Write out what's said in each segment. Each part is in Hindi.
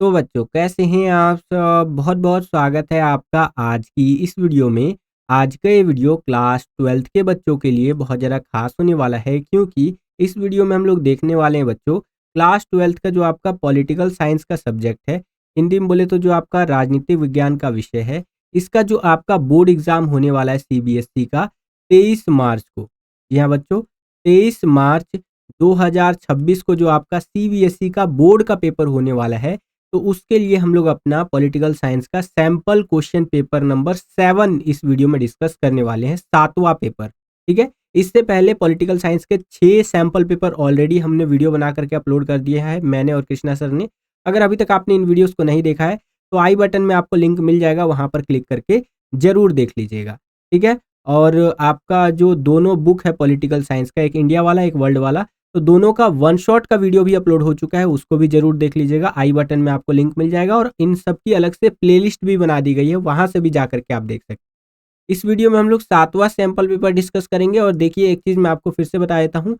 तो बच्चों कैसे हैं आप सब। बहुत बहुत स्वागत है आपका आज की इस वीडियो में। आज का ये वीडियो क्लास 12th के बच्चों के लिए बहुत ज़्यादा खास होने वाला है, क्योंकि इस वीडियो में हम लोग देखने वाले हैं बच्चों क्लास 12th का जो आपका पॉलिटिकल साइंस का सब्जेक्ट है, हिंदी में बोले तो जो आपका राजनीतिक विज्ञान का विषय है, इसका जो आपका बोर्ड एग्जाम होने वाला है सीबीएसई का 23 मार्च को। जी हाँ बच्चों, 23 मार्च 2026 को जो आपका सीबीएसई का बोर्ड का पेपर होने वाला है, तो उसके लिए हम लोग अपना पॉलिटिकल साइंस का सैंपल क्वेश्चन पेपर नंबर 7 इस वीडियो में डिस्कस करने वाले हैं, 7वां पेपर। ठीक है, इससे पहले पॉलिटिकल साइंस के 6 सैंपल पेपर ऑलरेडी हमने वीडियो बना करके अपलोड कर दिया है, मैंने और कृष्णा सर ने। अगर अभी तक आपने इन वीडियोस को नहीं देखा है तो आई बटन में आपको लिंक मिल जाएगा, वहां पर क्लिक करके जरूर देख लीजिएगा। ठीक है, और आपका जो दोनों बुक है पॉलिटिकल साइंस का, एक इंडिया वाला एक वर्ल्ड वाला, तो दोनों का वन शॉट का वीडियो भी अपलोड हो चुका है, उसको भी जरूर देख लीजिएगा। आई बटन में आपको लिंक मिल जाएगा और इन सब की अलग से प्लेलिस्ट भी बना दी गई है, वहां से भी जाकर के आप देख सकते हैं। इस वीडियो में हम लोग 7वां सैंपल पेपर डिस्कस करेंगे। और देखिए, एक चीज मैं आपको फिर से बता देता हूँ,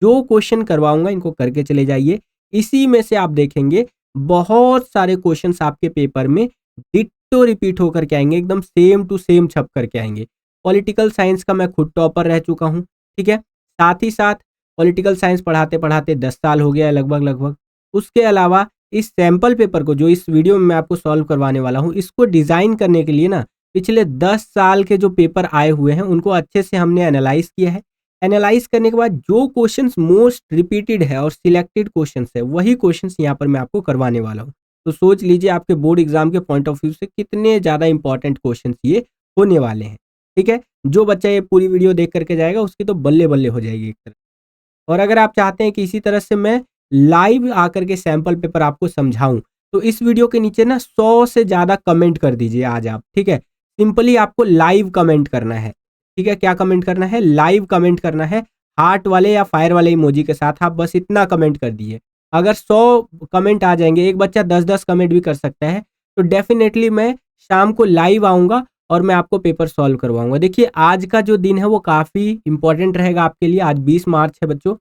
जो क्वेश्चन करवाऊंगा इनको करके चले जाइए। इसी में से आप देखेंगे बहुत सारे क्वेश्चंस आपके पेपर में डिट्टो रिपीट होकर के आएंगे, एकदम सेम टू सेम छप करके आएंगे। पॉलिटिकल साइंस का मैं खुद टॉपर रह चुका हूँ। ठीक है, साथ ही साथ पॉलिटिकल साइंस पढ़ाते पढ़ाते 10 साल हो गया है लगभग लगभग। उसके अलावा इस सैंपल पेपर को जो इस वीडियो में मैं आपको सॉल्व करवाने वाला हूँ, इसको डिज़ाइन करने के लिए ना पिछले 10 साल के जो पेपर आए हुए हैं उनको अच्छे से हमने एनालाइज किया है। एनालाइज करने के बाद जो क्वेश्चंस मोस्ट रिपीटेड है और सिलेक्टेड क्वेश्चंस है, वही क्वेश्चंस यहाँ पर मैं आपको करवाने वाला हूँ। तो सोच लीजिए आपके बोर्ड एग्जाम के पॉइंट ऑफ व्यू से कितने ज़्यादा इंपॉर्टेंट क्वेश्चंस ये होने वाले हैं। ठीक है, जो बच्चा ये पूरी वीडियो देख करके जाएगा उसकी तो बल्ले बल्ले हो जाएगी एक तरह। और अगर आप चाहते हैं कि इसी तरह से मैं लाइव आकर के सैंपल पेपर आपको समझाऊं, तो इस वीडियो के नीचे ना 100 से ज़्यादा कमेंट कर दीजिए आज आप। ठीक है, सिंपली आपको लाइव कमेंट करना है। ठीक है, क्या कमेंट करना है? लाइव कमेंट करना है, हार्ट वाले या फायर वाले इमोजी के साथ। आप बस इतना कमेंट कर दिए। अगर 100 कमेंट आ जाएंगे, एक बच्चा 10-10 कमेंट भी कर सकता है, तो डेफिनेटली मैं शाम को लाइव आऊँगा और मैं आपको पेपर सॉल्व करवाऊंगा। देखिए, आज का जो दिन है वो काफ़ी इंपॉर्टेंट रहेगा आपके लिए। आज 20 मार्च है बच्चों।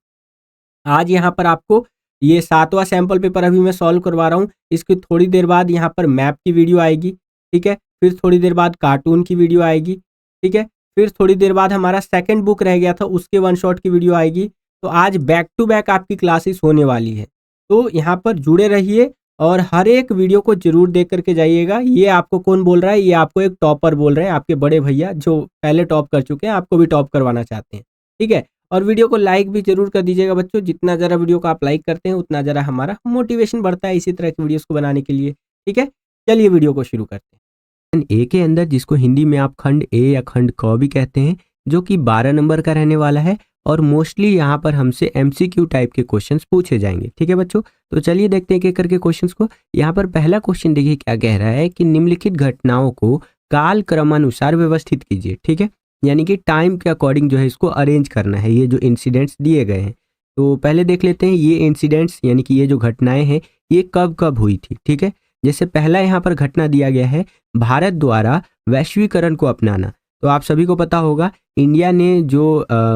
आज यहाँ पर आपको ये 7वां सैंपल पेपर अभी मैं सॉल्व करवा रहा हूँ। इसकी थोड़ी देर बाद यहाँ पर मैप की वीडियो आएगी। ठीक है, फिर थोड़ी देर बाद कार्टून की वीडियो आएगी। ठीक है, फिर थोड़ी देर बाद हमारा सेकंड बुक रह गया था, उसके वन शॉट की वीडियो आएगी। तो आज बैक टू बैक आपकी क्लासेस होने वाली है, तो यहाँ पर जुड़े रहिए और हर एक वीडियो को जरूर देख करके जाइएगा। ये आपको कौन बोल रहा है? ये आपको एक टॉपर बोल रहे हैं, आपके बड़े भैया जो पहले टॉप कर चुके हैं, आपको भी टॉप करवाना चाहते हैं। ठीक है, और वीडियो को लाइक भी जरूर कर दीजिएगा बच्चों। जितना ज़रा वीडियो को आप लाइक करते हैं उतना ज़रा हमारा मोटिवेशन बढ़ता है इसी तरह की वीडियोस को बनाने के लिए। ठीक है, चलिए वीडियो को शुरू करते हैं। ए के अंदर, जिसको हिंदी में आप खंड ए या खंड क भी कहते हैं, जो कि 12 नंबर का रहने वाला है और मोस्टली यहाँ पर हमसे एमसीक्यू टाइप के क्वेश्चंस पूछे जाएंगे। ठीक है बच्चों, तो चलिए देखते हैं एक एक करके क्वेश्चंस को। यहाँ पर पहला क्वेश्चन देखिए क्या कह रहा है कि निम्नलिखित घटनाओं को काल क्रमानुसार व्यवस्थित कीजिए। ठीक है, यानी कि टाइम के अकॉर्डिंग जो है इसको अरेंज करना है, ये जो इंसिडेंट्स दिए गए हैं। तो पहले देख लेते हैं ये इंसिडेंट्स, यानी कि ये जो घटनाएं हैं ये कब कब हुई थी। ठीक है, जैसे पहला यहाँ पर घटना दिया गया है, भारत द्वारा वैश्वीकरण को अपनाना। तो आप सभी को पता होगा इंडिया ने जो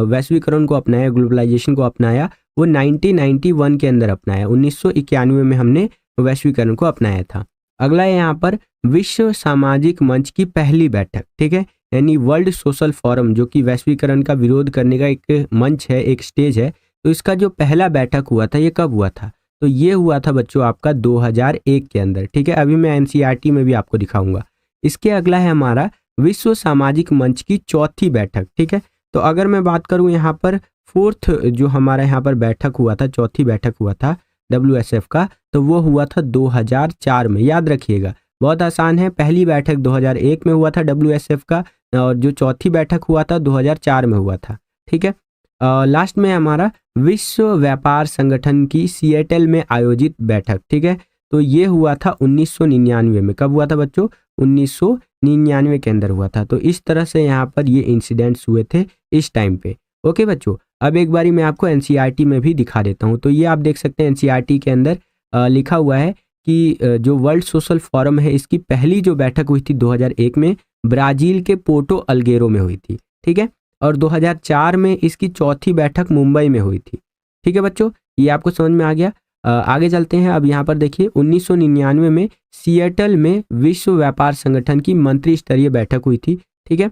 वैश्वीकरण को अपनाया, ग्लोबलाइजेशन को अपनाया, वो 1991 के अंदर अपनाया। 1991 में हमने वैश्वीकरण को अपनाया था। अगला है यहाँ पर विश्व सामाजिक मंच की पहली बैठक। ठीक है, यानी वर्ल्ड सोशल फोरम, जो कि वैश्वीकरण का विरोध करने का एक मंच है, एक स्टेज है। तो इसका जो पहला बैठक हुआ था ये कब हुआ था? तो ये हुआ था बच्चों आपका 2001 के अंदर। ठीक है, अभी मैं एनसीईआरटी में भी आपको दिखाऊंगा। इसके अगला है हमारा विश्व सामाजिक मंच की चौथी बैठक। ठीक है, तो अगर मैं बात करूं यहाँ पर फोर्थ जो हमारा यहाँ पर बैठक हुआ था, चौथी बैठक हुआ था WSF का, तो वो हुआ था 2004 में। याद रखिएगा, बहुत आसान है। पहली बैठक 2001 में हुआ था WSF का, और जो चौथी बैठक हुआ था 2004 में हुआ था। ठीक है, लास्ट में हमारा विश्व व्यापार संगठन की सिएटल में आयोजित बैठक। ठीक है, तो ये हुआ था 1999 में। कब हुआ था बच्चों? 1999 के अंदर हुआ था। तो इस तरह से यहाँ पर ये इंसिडेंट्स हुए थे इस टाइम पे। ओके बच्चों, अब एक बारी मैं आपको एनसीईआरटी में भी दिखा देता हूँ। तो ये आप देख सकते हैं एनसीईआरटी के अंदर लिखा हुआ है कि जो वर्ल्ड सोशल फोरम है इसकी पहली जो बैठक हुई थी 2001 में ब्राज़ील के पोर्टो अल्गेरो में हुई थी। ठीक है, और 2004 में इसकी चौथी बैठक मुंबई में हुई थी। ठीक है बच्चों, ये आपको समझ में आ गया। आगे चलते हैं। अब यहाँ पर देखिए 1999 में सिएटल में विश्व व्यापार संगठन की मंत्री स्तरीय बैठक हुई थी, ठीक है,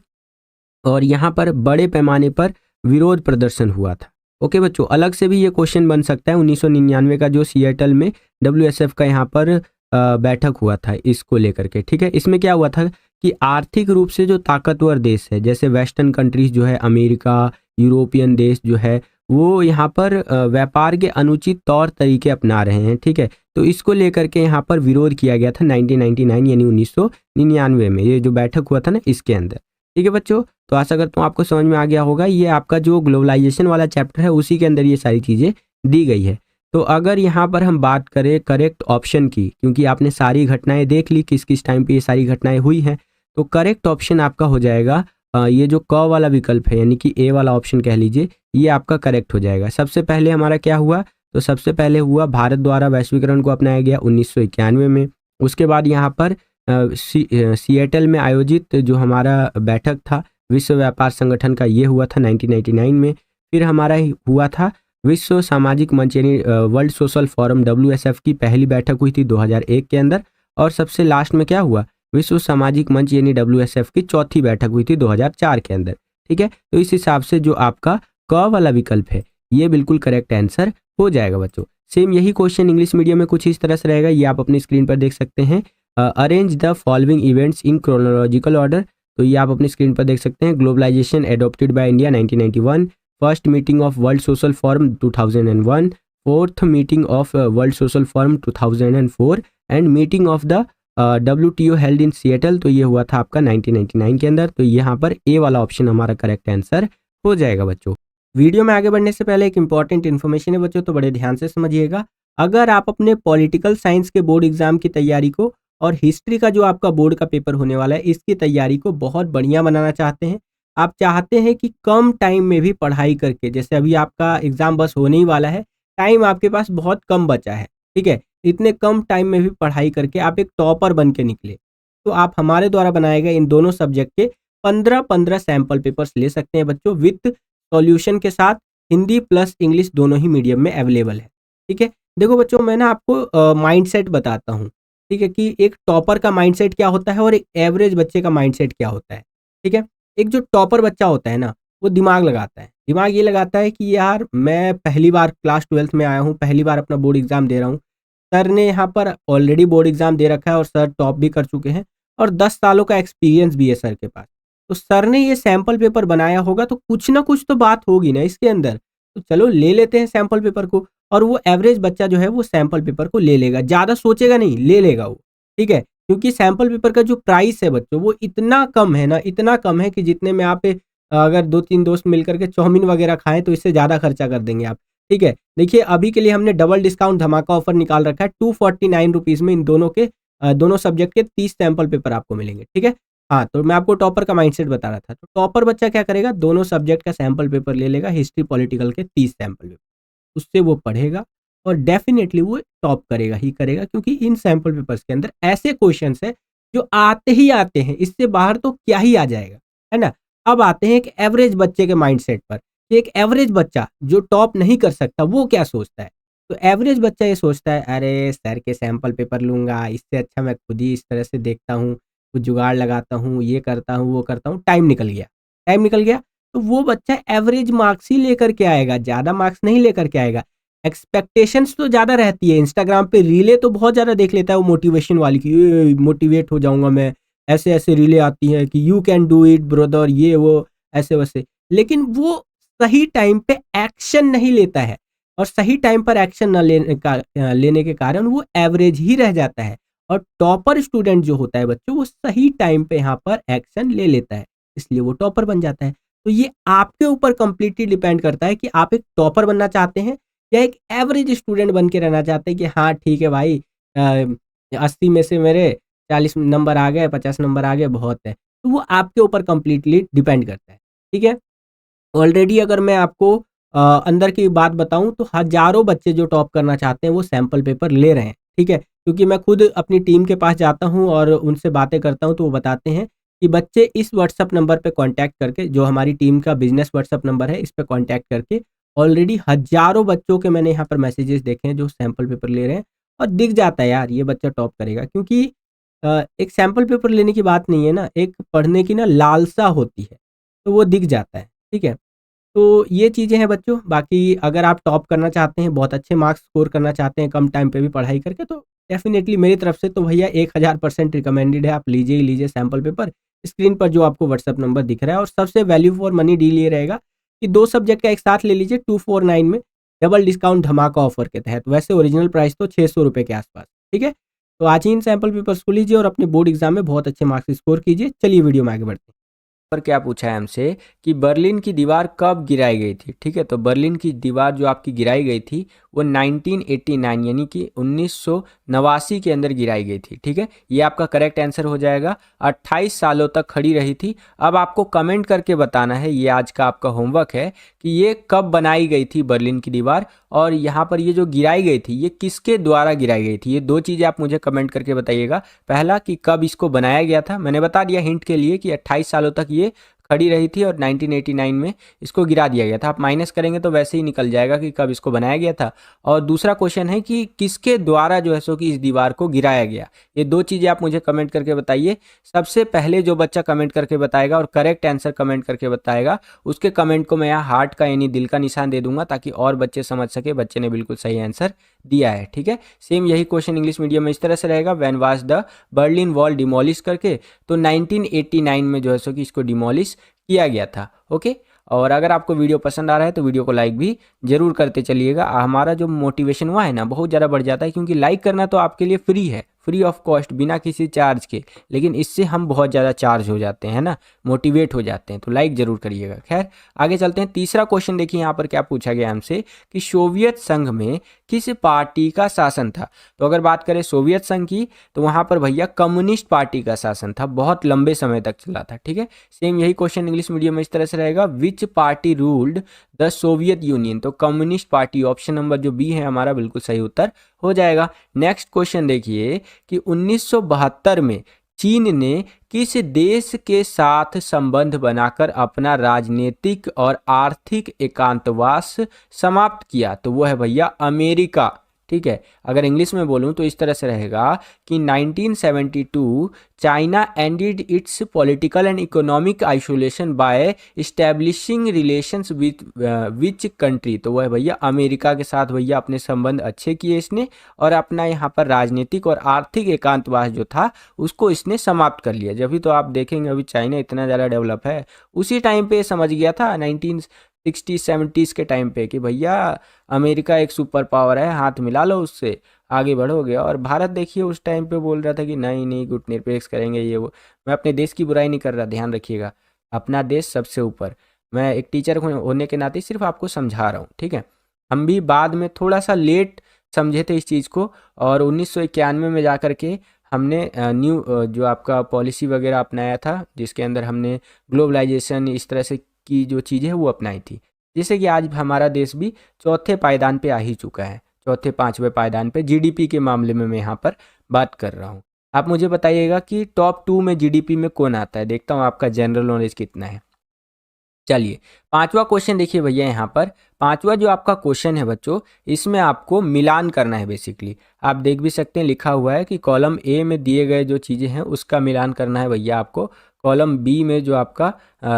और यहाँ पर बड़े पैमाने पर विरोध प्रदर्शन हुआ था। ओके बच्चों, अलग से भी ये क्वेश्चन बन सकता है 1999 का जो सिएटल में WSF का यहाँ पर बैठक हुआ था इसको लेकर के, ठीक है। इसमें क्या हुआ था कि आर्थिक रूप से जो ताकतवर देश है जैसे वेस्टर्न कंट्रीज जो है, अमेरिका, यूरोपियन देश जो है, वो यहाँ पर व्यापार के अनुचित तौर तरीके अपना रहे हैं, ठीक है। तो इसको लेकर के यहाँ पर विरोध किया गया था 1999 यानी 1999 में ये जो बैठक हुआ था ना इसके अंदर, ठीक है बच्चों। तो आशा करता हूँ आपको समझ में आ गया होगा। ये आपका जो ग्लोबलाइजेशन वाला चैप्टर है उसी के अंदर ये सारी चीज़ें दी गई है। तो अगर यहाँ पर हम बात करें करेक्ट ऑप्शन की, क्योंकि आपने सारी घटनाएं देख ली किस किस टाइम पे ये सारी घटनाएं हुई हैं, तो करेक्ट ऑप्शन आपका हो जाएगा ये जो क वाला विकल्प है यानी कि ए वाला ऑप्शन कह लीजिए, ये आपका करेक्ट हो जाएगा। सबसे पहले हमारा क्या हुआ, तो सबसे पहले हुआ भारत द्वारा वैश्वीकरण को अपनाया गया 1991 में। उसके बाद यहाँ पर सिएटल में आयोजित जो हमारा बैठक था विश्व व्यापार संगठन का, ये हुआ था 1999 में। फिर हमारा हुआ था विश्व सामाजिक मंच यानी वर्ल्ड सोशल फोरम WSF की पहली बैठक हुई थी 2001 के अंदर। और सबसे लास्ट में क्या हुआ, विश्व सामाजिक मंच यानी WSF की चौथी बैठक हुई थी 2004 के अंदर, ठीक है। तो इस हिसाब से जो आपका क वाला विकल्प है ये बिल्कुल करेक्ट आंसर हो जाएगा बच्चों। सेम यही क्वेश्चन इंग्लिश मीडियम में कुछ इस तरह से रहेगा, ये आप अपनी स्क्रीन पर देख सकते हैं। Arrange the following events in chronological order, तो ये आप अपनी स्क्रीन पर देख सकते हैं। Globalisation adopted by India 1991, first meeting of world social forum 2001, fourth meeting of world social forum 2004 and meeting of the WTO held in Seattle, तो ये हुआ था आपका 1999 के अंदर। तो यहाँ पर ए वाला ऑप्शन हमारा करेक्ट आंसर हो जाएगा बच्चों। वीडियो में आगे बढ़ने से पहले एक इंपॉर्टेंट इन्फॉर्मेशन है बच्चों, तो बड़े ध्यान से समझिएगा। अगर आप अपने पॉलिटिकल साइंस के बोर्ड एग्जाम की तैयारी को और हिस्ट्री का जो आपका बोर्ड का पेपर होने वाला है इसकी तैयारी को बहुत बढ़िया बनाना चाहते हैं, आप चाहते हैं कि कम टाइम में भी पढ़ाई करके, जैसे अभी आपका एग्जाम बस होने ही वाला है, टाइम आपके पास बहुत कम बचा है, ठीक है, इतने कम टाइम में भी पढ़ाई करके आप एक टॉपर बन के निकले, तो आप हमारे द्वारा बनाए गए इन दोनों सब्जेक्ट के 15-15 सैंपल पेपर्स ले सकते हैं बच्चों, विथ सॉल्यूशन के साथ। हिंदी प्लस इंग्लिश दोनों ही मीडियम में अवेलेबल है, ठीक है। देखो बच्चों, मैं ना आपको माइंडसेट बताता हूँ, ठीक है, कि एक टॉपर का माइंडसेट क्या होता है और एक एवरेज बच्चे का माइंडसेट क्या होता है, ठीक है। एक जो टॉपर बच्चा होता है ना, वो दिमाग लगाता है, दिमाग ये लगाता है कि यार मैं पहली बार क्लास 12th में आया हूँ, पहली बार अपना बोर्ड एग्जाम दे रहा हूँ, सर ने यहाँ पर ऑलरेडी बोर्ड एग्जाम दे रखा है और सर टॉप भी कर चुके हैं और 10 सालों का एक्सपीरियंस भी है सर के पास, तो सर ने ये सैंपल पेपर बनाया होगा तो कुछ ना कुछ तो बात होगी ना इसके अंदर, तो चलो ले लेते हैं सैंपल पेपर को। और वो एवरेज बच्चा जो है वो सैंपल पेपर को ले लेगा, ज़्यादा सोचेगा नहीं, ले लेगा वो, ठीक है, क्योंकि सैंपल पेपर का जो प्राइस है बच्चों वो इतना कम है ना, इतना कम है कि जितने में आप अगर 2-3 दोस्त मिलकर के चाउमीन वगैरह खाएं तो इससे ज़्यादा खर्चा कर देंगे आप, ठीक है। देखिए अभी के लिए हमने डबल डिस्काउंट धमाका ऑफर निकाल रखा है, 249 रुपीज़ में इन दोनों के दोनों सब्जेक्ट के 30 सैंपल पेपर आपको मिलेंगे, ठीक है। हाँ, तो मैं आपको टॉपर का माइंडसेट बता रहा था, तो टॉपर बच्चा क्या करेगा, दोनों सब्जेक्ट का सैंपल पेपर ले लेगा, हिस्ट्री पॉलिटिकल के 30 सैंपल पेपर, उससे वो पढ़ेगा और डेफिनेटली वो टॉप करेगा ही करेगा, क्योंकि इन सैंपल पेपर्स के अंदर ऐसे क्वेश्चंस हैं जो आते ही आते हैं, इससे बाहर तो क्या ही आ जाएगा, है ना। अब आते हैं एक एवरेज बच्चे के माइंडसेट पर, कि एक एवरेज बच्चा जो टॉप नहीं कर सकता वो क्या सोचता है। तो एवरेज बच्चा ये सोचता है, अरे सर के सैंपल पेपर लूंगा, इससे अच्छा मैं खुद ही इस तरह से देखता हूँ, कुछ जुगाड़ लगाता हूँ, ये करता हूँ, वो करता हूँ, टाइम निकल गया, टाइम निकल गया। तो वो बच्चा एवरेज मार्क्स ही लेकर के आएगा, ज़्यादा मार्क्स नहीं लेकर के आएगा। एक्सपेक्टेशंस तो ज़्यादा रहती है, इंस्टाग्राम पे रीलें तो बहुत ज़्यादा देख लेता है वो मोटिवेशन वाली, कि ये मोटिवेट हो जाऊंगा मैं, ऐसे ऐसे रीलें आती हैं कि you can do it brother, ये वो ऐसे वैसे, लेकिन वो सही टाइम पे एक्शन नहीं लेता है, और सही टाइम पर एक्शन न लेने के कारण वो एवरेज ही रह जाता है। और टॉपर स्टूडेंट जो होता है बच्चों, वो सही टाइम पे यहाँ पर एक्शन ले लेता है, इसलिए वो टॉपर बन जाता है। तो ये आपके ऊपर कंप्लीटली डिपेंड करता है कि आप एक टॉपर बनना चाहते हैं या एक एवरेज स्टूडेंट बन के रहना चाहते हैं, कि हाँ ठीक है भाई, 80 में से मेरे 40 नंबर आ गए, 50 नंबर आ गए, बहुत है। तो वो आपके ऊपर कंप्लीटली डिपेंड करता है, ठीक है। ऑलरेडी अगर मैं आपको अंदर की बात बताऊं तो हजारों बच्चे जो टॉप करना चाहते हैं वो सैंपल पेपर ले रहे हैं, ठीक है, क्योंकि मैं खुद अपनी टीम के पास जाता हूं और उनसे बातें करता हूं, तो वो बताते हैं कि बच्चे इस व्हाट्सअप नंबर पे कांटेक्ट करके, जो हमारी टीम का बिजनेस व्हाट्सअप नंबर है, इस पे कांटेक्ट करके ऑलरेडी हजारों बच्चों के मैंने यहाँ पर मैसेजेस देखे हैं जो सैंपल पेपर ले रहे हैं, और दिख जाता है यार ये बच्चा टॉप करेगा, क्योंकि एक सैंपल पेपर लेने की बात नहीं है ना, एक पढ़ने की ना लालसा होती है, तो वो दिख जाता है। ठीक है, तो ये चीज़ें हैं बच्चों। बाकी अगर आप टॉप करना चाहते हैं, बहुत अच्छे मार्क्स स्कोर करना चाहते हैं कम टाइम पे भी पढ़ाई करके, तो डेफिनेटली मेरी तरफ से तो भैया 1000% रिकमेंडेड है, आप लीजिए ही लीजिए सैंपल पेपर। स्क्रीन पर जो आपको व्हाट्सअप नंबर दिख रहा है, और सबसे वैल्यू फॉर मनी डील ये रहेगा कि 2 सब्जेक्ट का एक साथ ले लीजिए 249 में, डबल डिस्काउंट धमाका ऑफर के तहत। वैसे ओरिजिनल प्राइस तो 600 रुपये के आसपास। ठीक है, तो आज ही इन सैंपल पेपर्स को लीजिए और अपने बोर्ड एग्जाम में बहुत अच्छे मार्क्स स्कोर कीजिए। चलिए वीडियो में आगे बढ़ते हैं। पर क्या पूछा है हमसे कि बर्लिन की दीवार कब गिराई गई थी। ठीक है, तो बर्लिन की दीवार जो आपकी गिराई गई थी वो 1989 यानी कि 1989 के अंदर गिराई गई थी। ठीक है, ये आपका करेक्ट आंसर हो जाएगा। 28 सालों तक खड़ी रही थी। अब आपको कमेंट करके बताना है, ये आज का आपका होमवर्क है, कि ये कब बनाई गई थी बर्लिन की दीवार, और यहाँ पर ये जो गिराई गई थी ये किसके द्वारा गिराई गई थी। ये 2 चीज़ें आप मुझे कमेंट करके बताइएगा। पहला कि कब इसको बनाया गया था, मैंने बता दिया हिंट के लिए कि 28 सालों तक ये खड़ी रही थी, और 1989 में इसको गिरा दिया गया था। आप माइनस करेंगे तो वैसे ही निकल जाएगा कि कब इसको बनाया गया था। और दूसरा क्वेश्चन है कि किसके द्वारा जो है सो कि इस दीवार को गिराया गया। ये 2 चीज़ें आप मुझे कमेंट करके बताइए। सबसे पहले जो बच्चा कमेंट करके बताएगा और करेक्ट आंसर कमेंट करके बताएगा, उसके कमेंट को मैं यहाँ हार्ट का यानी दिल का निशान दे दूंगा, ताकि और बच्चे समझ सके बच्चे ने बिल्कुल सही आंसर दिया है। ठीक है, सेम यही क्वेश्चन इंग्लिश मीडियम में इस तरह से रहेगा, when was the Berlin wall demolish करके। तो 1989 में जो है सो कि इसको डिमोलिश किया गया था। ओके, और अगर आपको वीडियो पसंद आ रहा है तो वीडियो को लाइक भी जरूर करते चलिएगा। हमारा जो मोटिवेशन हुआ है ना बहुत ज़्यादा बढ़ जाता है, क्योंकि लाइक करना तो आपके लिए फ्री है, फ्री ऑफ कॉस्ट, बिना किसी चार्ज के, लेकिन इससे हम बहुत ज़्यादा चार्ज हो जाते हैं ना, मोटिवेट हो जाते हैं, तो लाइक जरूर करिएगा। खैर आगे चलते हैं। तीसरा क्वेश्चन देखिए यहाँ पर क्या पूछा गया हमसे कि सोवियत संघ में किस पार्टी का शासन था। तो अगर बात करें सोवियत संघ की, तो वहाँ पर भैया कम्युनिस्ट पार्टी का शासन था, बहुत लंबे समय तक चला था। ठीक है, सेम यही क्वेश्चन इंग्लिश मीडियम में इस तरह से रहेगा, विच party ruled the Soviet union. तो कम्युनिस्ट पार्टी, ऑप्शन नंबर जो बी है हमारा बिल्कुल सही उत्तर हो जाएगा। नेक्स्ट क्वेश्चन देखिए कि 1972 में चीन ने किस देश के साथ संबंध बनाकर अपना राजनीतिक और आर्थिक एकांतवास समाप्त किया। तो वो है भैया अमेरिका। ठीक है, अगर इंग्लिश में बोलूं तो इस तरह से रहेगा कि 1972 China ended its political and economic isolation by establishing relations with which country. तो वह भैया अमेरिका के साथ भैया अपने संबंध अच्छे किए इसने, और अपना यहाँ पर राजनीतिक और आर्थिक एकांतवास जो था उसको इसने समाप्त कर लिया। जब भी तो आप देखेंगे अभी चाइना इतना ज़्यादा डेवलप है, उसी टाइम पे समझ गया था 1960-70s के टाइम पे कि भैया अमेरिका एक सुपर पावर है, हाथ मिला लो उससे आगे बढ़ोगे। और भारत देखिए उस टाइम पे बोल रहा था कि नहीं नहीं गुटनिरपेक्ष करेंगे ये वो। मैं अपने देश की बुराई नहीं कर रहा, ध्यान रखिएगा, अपना देश सबसे ऊपर। मैं एक टीचर होने के नाते सिर्फ आपको समझा रहा हूँ। ठीक है, हम भी बाद में थोड़ा सा लेट समझे थे इस चीज़ को, और 1991 में जा कर के हमने न्यू जो आपका पॉलिसी वगैरह अपनाया था, जिसके अंदर हमने ग्लोबलाइजेशन इस तरह से की जो चीज़ें हैं वो अपनाई थी, जैसे कि आज हमारा देश भी चौथे पायदान पे आ ही चुका है, चौथे पांचवें पायदान पे जीडीपी के मामले में मैं यहाँ पर बात कर रहा हूँ। आप मुझे बताइएगा कि टॉप 2 में जीडीपी में कौन आता है, देखता हूँ आपका जनरल नॉलेज कितना है। चलिए पांचवा क्वेश्चन देखिए भैया, यहाँ पर पांचवा जो आपका क्वेश्चन है बच्चों, इसमें आपको मिलान करना है। बेसिकली आप देख भी सकते हैं लिखा हुआ है कि कॉलम ए में दिए गए जो चीज़ें हैं उसका मिलान करना है भैया आपको कॉलम बी में जो आपका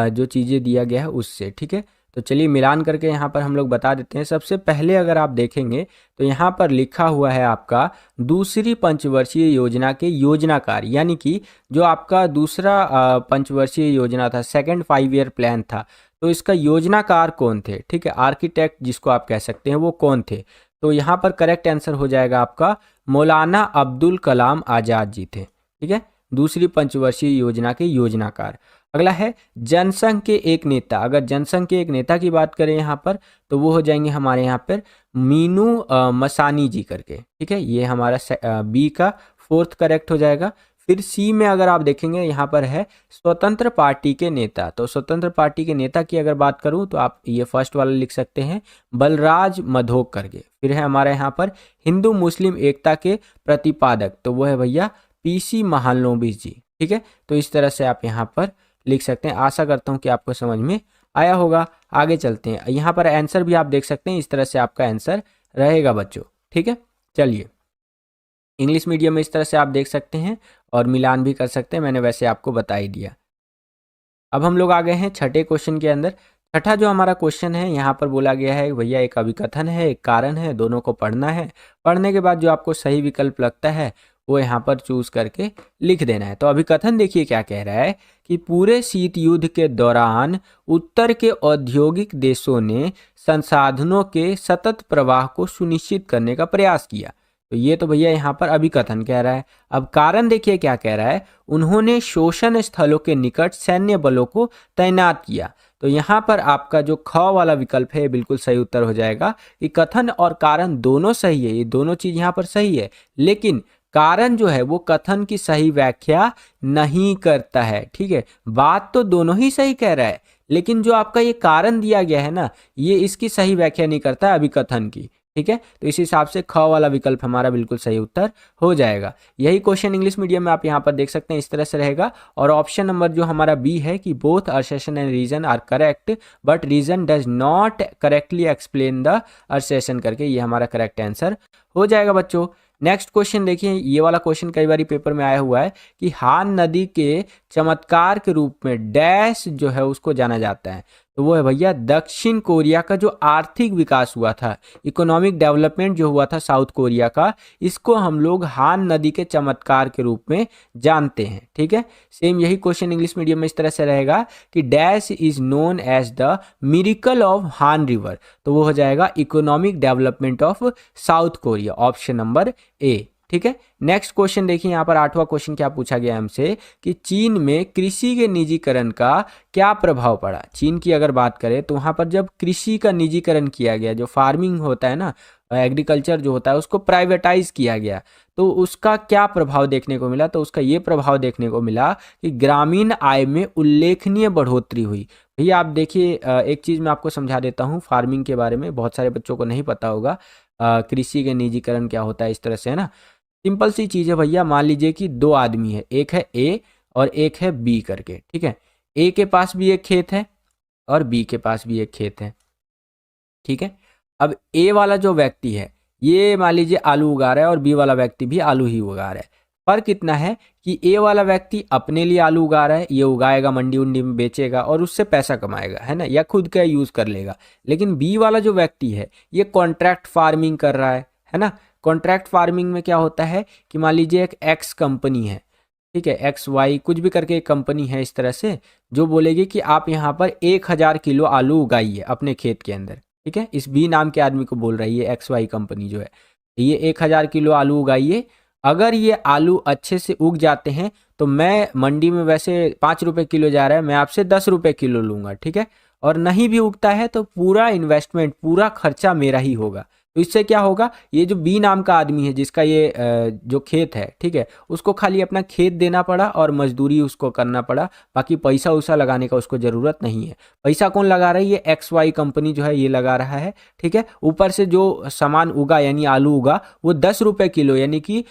जो चीज़ें दिया गया है उससे। ठीक है, तो चलिए मिलान करके यहाँ पर हम लोग बता देते हैं। सबसे पहले अगर आप देखेंगे तो यहाँ पर लिखा हुआ है आपका दूसरी पंचवर्षीय योजना के योजनाकार, यानी कि जो आपका दूसरा पंचवर्षीय योजना था, सेकंड 5 ईयर प्लान था, तो इसका योजनाकार कौन थे। ठीक है, आर्किटेक्ट जिसको आप कह सकते हैं वो कौन थे। तो यहाँ पर करेक्ट आंसर हो जाएगा आपका मौलाना अब्दुल कलाम आज़ाद जी थे। ठीक है, दूसरी पंचवर्षीय योजना के योजनाकार। अगला है जनसंघ के एक नेता। अगर जनसंघ के एक नेता की बात करें यहाँ पर तो वो हो जाएंगे हमारे यहाँ पर मीनू मसानी जी करके। ठीक है, ये हमारा बी का 4th करेक्ट हो जाएगा। फिर सी में अगर आप देखेंगे यहाँ पर है स्वतंत्र पार्टी के नेता। तो स्वतंत्र पार्टी के नेता की अगर बात करूँ तो आप ये फर्स्ट वाला लिख सकते हैं बलराज मधोक करके। फिर है हमारे यहाँ पर हिंदू मुस्लिम एकता के प्रतिपादक, तो वो है भैया पीसी महालनोबिस जी। ठीक है, तो इस तरह से आप यहाँ पर लिख सकते हैं। आशा करता हूँ कि आपको समझ में आया होगा। आगे चलते हैं, यहाँ पर आंसर भी आप देख सकते हैं, इस तरह से आपका आंसर रहेगा बच्चों। ठीक है, चलिए इंग्लिश मीडियम में इस तरह से आप देख सकते हैं और मिलान भी कर सकते हैं, मैंने वैसे आपको बता ही दिया। अब हम लोग आ गए हैं छठे क्वेश्चन के अंदर। छठा जो हमारा क्वेश्चन है यहाँ पर बोला गया है भैया एक अभिकथन है, एक कारण है, दोनों को पढ़ना है। पढ़ने के बाद जो आपको सही विकल्प लगता है वो यहाँ पर चूज करके लिख देना है। तो अभिकथन देखिए क्या कह रहा है कि पूरे शीत युद्ध के दौरान उत्तर के औद्योगिक देशों ने संसाधनों के सतत प्रवाह को सुनिश्चित करने का प्रयास किया। तो ये तो भैया यहाँ पर अभिकथन कह रहा है। अब कारण देखिए क्या कह रहा है, उन्होंने शोषण स्थलों के निकट सैन्य बलों को तैनात किया। तो यहाँ पर आपका जो ख वाला विकल्प है बिल्कुल सही उत्तर हो जाएगा कि कथन और कारण दोनों सही है, ये दोनों चीज यहाँ पर सही है, लेकिन कारण जो है वो कथन की सही व्याख्या नहीं करता है। ठीक है, बात तो दोनों ही सही कह रहा है, लेकिन जो आपका ये कारण दिया गया है ना, ये इसकी सही व्याख्या नहीं करता है अभिकथन की। ठीक है, तो इस हिसाब से ख वाला विकल्प हमारा बिल्कुल सही उत्तर हो जाएगा। यही क्वेश्चन इंग्लिश मीडियम में आप यहाँ पर देख सकते हैं, इस तरह से रहेगा। और ऑप्शन नंबर जो हमारा बी है कि both assertion and reason are correct but reason does not correctly explain the assertion करके, ये हमारा करेक्ट आंसर हो जाएगा बच्चों। नेक्स्ट क्वेश्चन देखिए, ये वाला क्वेश्चन कई बार पेपर में आया हुआ है कि हान नदी के चमत्कार के रूप में डैश जो है उसको जाना जाता है। तो वो है भैया दक्षिण कोरिया का जो आर्थिक विकास हुआ था, इकोनॉमिक डेवलपमेंट जो हुआ था साउथ कोरिया का, इसको हम लोग हान नदी के चमत्कार के रूप में जानते हैं। ठीक है, सेम यही क्वेश्चन इंग्लिश मीडियम में इस तरह से रहेगा कि dash is known as the miracle of Han river. तो वो हो जाएगा economic development of South Korea, option number A. ठीक है, नेक्स्ट क्वेश्चन देखिए, यहाँ पर आठवां क्वेश्चन क्या पूछा गया हमसे कि चीन में कृषि के निजीकरण का क्या प्रभाव पड़ा। चीन की अगर बात करें तो वहाँ पर जब कृषि का निजीकरण किया गया, जो फार्मिंग होता है ना, एग्रीकल्चर जो होता है उसको प्राइवेटाइज किया गया, तो उसका क्या प्रभाव देखने को मिला। तो उसका ये प्रभाव देखने को मिला कि ग्रामीण आय में उल्लेखनीय बढ़ोतरी हुई। भैया आप देखिए, एक चीज़ मैं आपको समझा देता हूँ फार्मिंग के बारे में, बहुत सारे बच्चों को नहीं पता होगा कृषि के निजीकरण क्या होता है इस तरह से, है ना। सिंपल सी चीज़ है भैया, मान लीजिए कि दो आदमी है, एक है ए और एक है बी करके। ठीक है, ए के पास भी एक खेत है और बी के पास भी एक खेत है। ठीक है, अब ए वाला जो व्यक्ति है ये मान लीजिए आलू उगा रहा है और बी वाला व्यक्ति भी आलू ही उगा रहा है। फर्क इतना है कि ए वाला व्यक्ति अपने लिए आलू उगा रहा है, ये उगाएगा, मंडी उंडी में बेचेगा और उससे पैसा कमाएगा, है ना, या खुद का यूज कर लेगा। लेकिन बी वाला जो व्यक्ति है ये कॉन्ट्रैक्ट फार्मिंग कर रहा है ना। कॉन्ट्रैक्ट फार्मिंग में क्या होता है कि मान लीजिए एक एक्स कंपनी है, ठीक है, एक्स वाई कुछ भी करके एक कंपनी है इस तरह से, जो बोलेगी कि आप यहाँ पर 1000 किलो आलू उगाइए अपने खेत के अंदर। ठीक है, इस बी नाम के आदमी को बोल रही है एक्स वाई कंपनी जो है, ये 1000 किलो आलू उगाइए। अगर ये आलू अच्छे से उग जाते हैं तो मैं मंडी में वैसे 5 रुपये किलो जा रहा है, मैं आपसे 10 रुपये किलो लूँगा। ठीक है, और नहीं भी उगता है तो पूरा इन्वेस्टमेंट, पूरा खर्चा मेरा ही होगा। तो इससे क्या होगा, ये जो बी नाम का आदमी है जिसका ये जो खेत है, ठीक है, उसको खाली अपना खेत देना पड़ा और मजदूरी उसको करना पड़ा, बाकी पैसा उसा लगाने का उसको ज़रूरत नहीं है। पैसा कौन लगा रहा है, ये एक्स वाई कंपनी जो है ये लगा रहा है। ठीक है, ऊपर से जो सामान उगा यानी आलू उगा वो 10 रुपये किलो यानी कि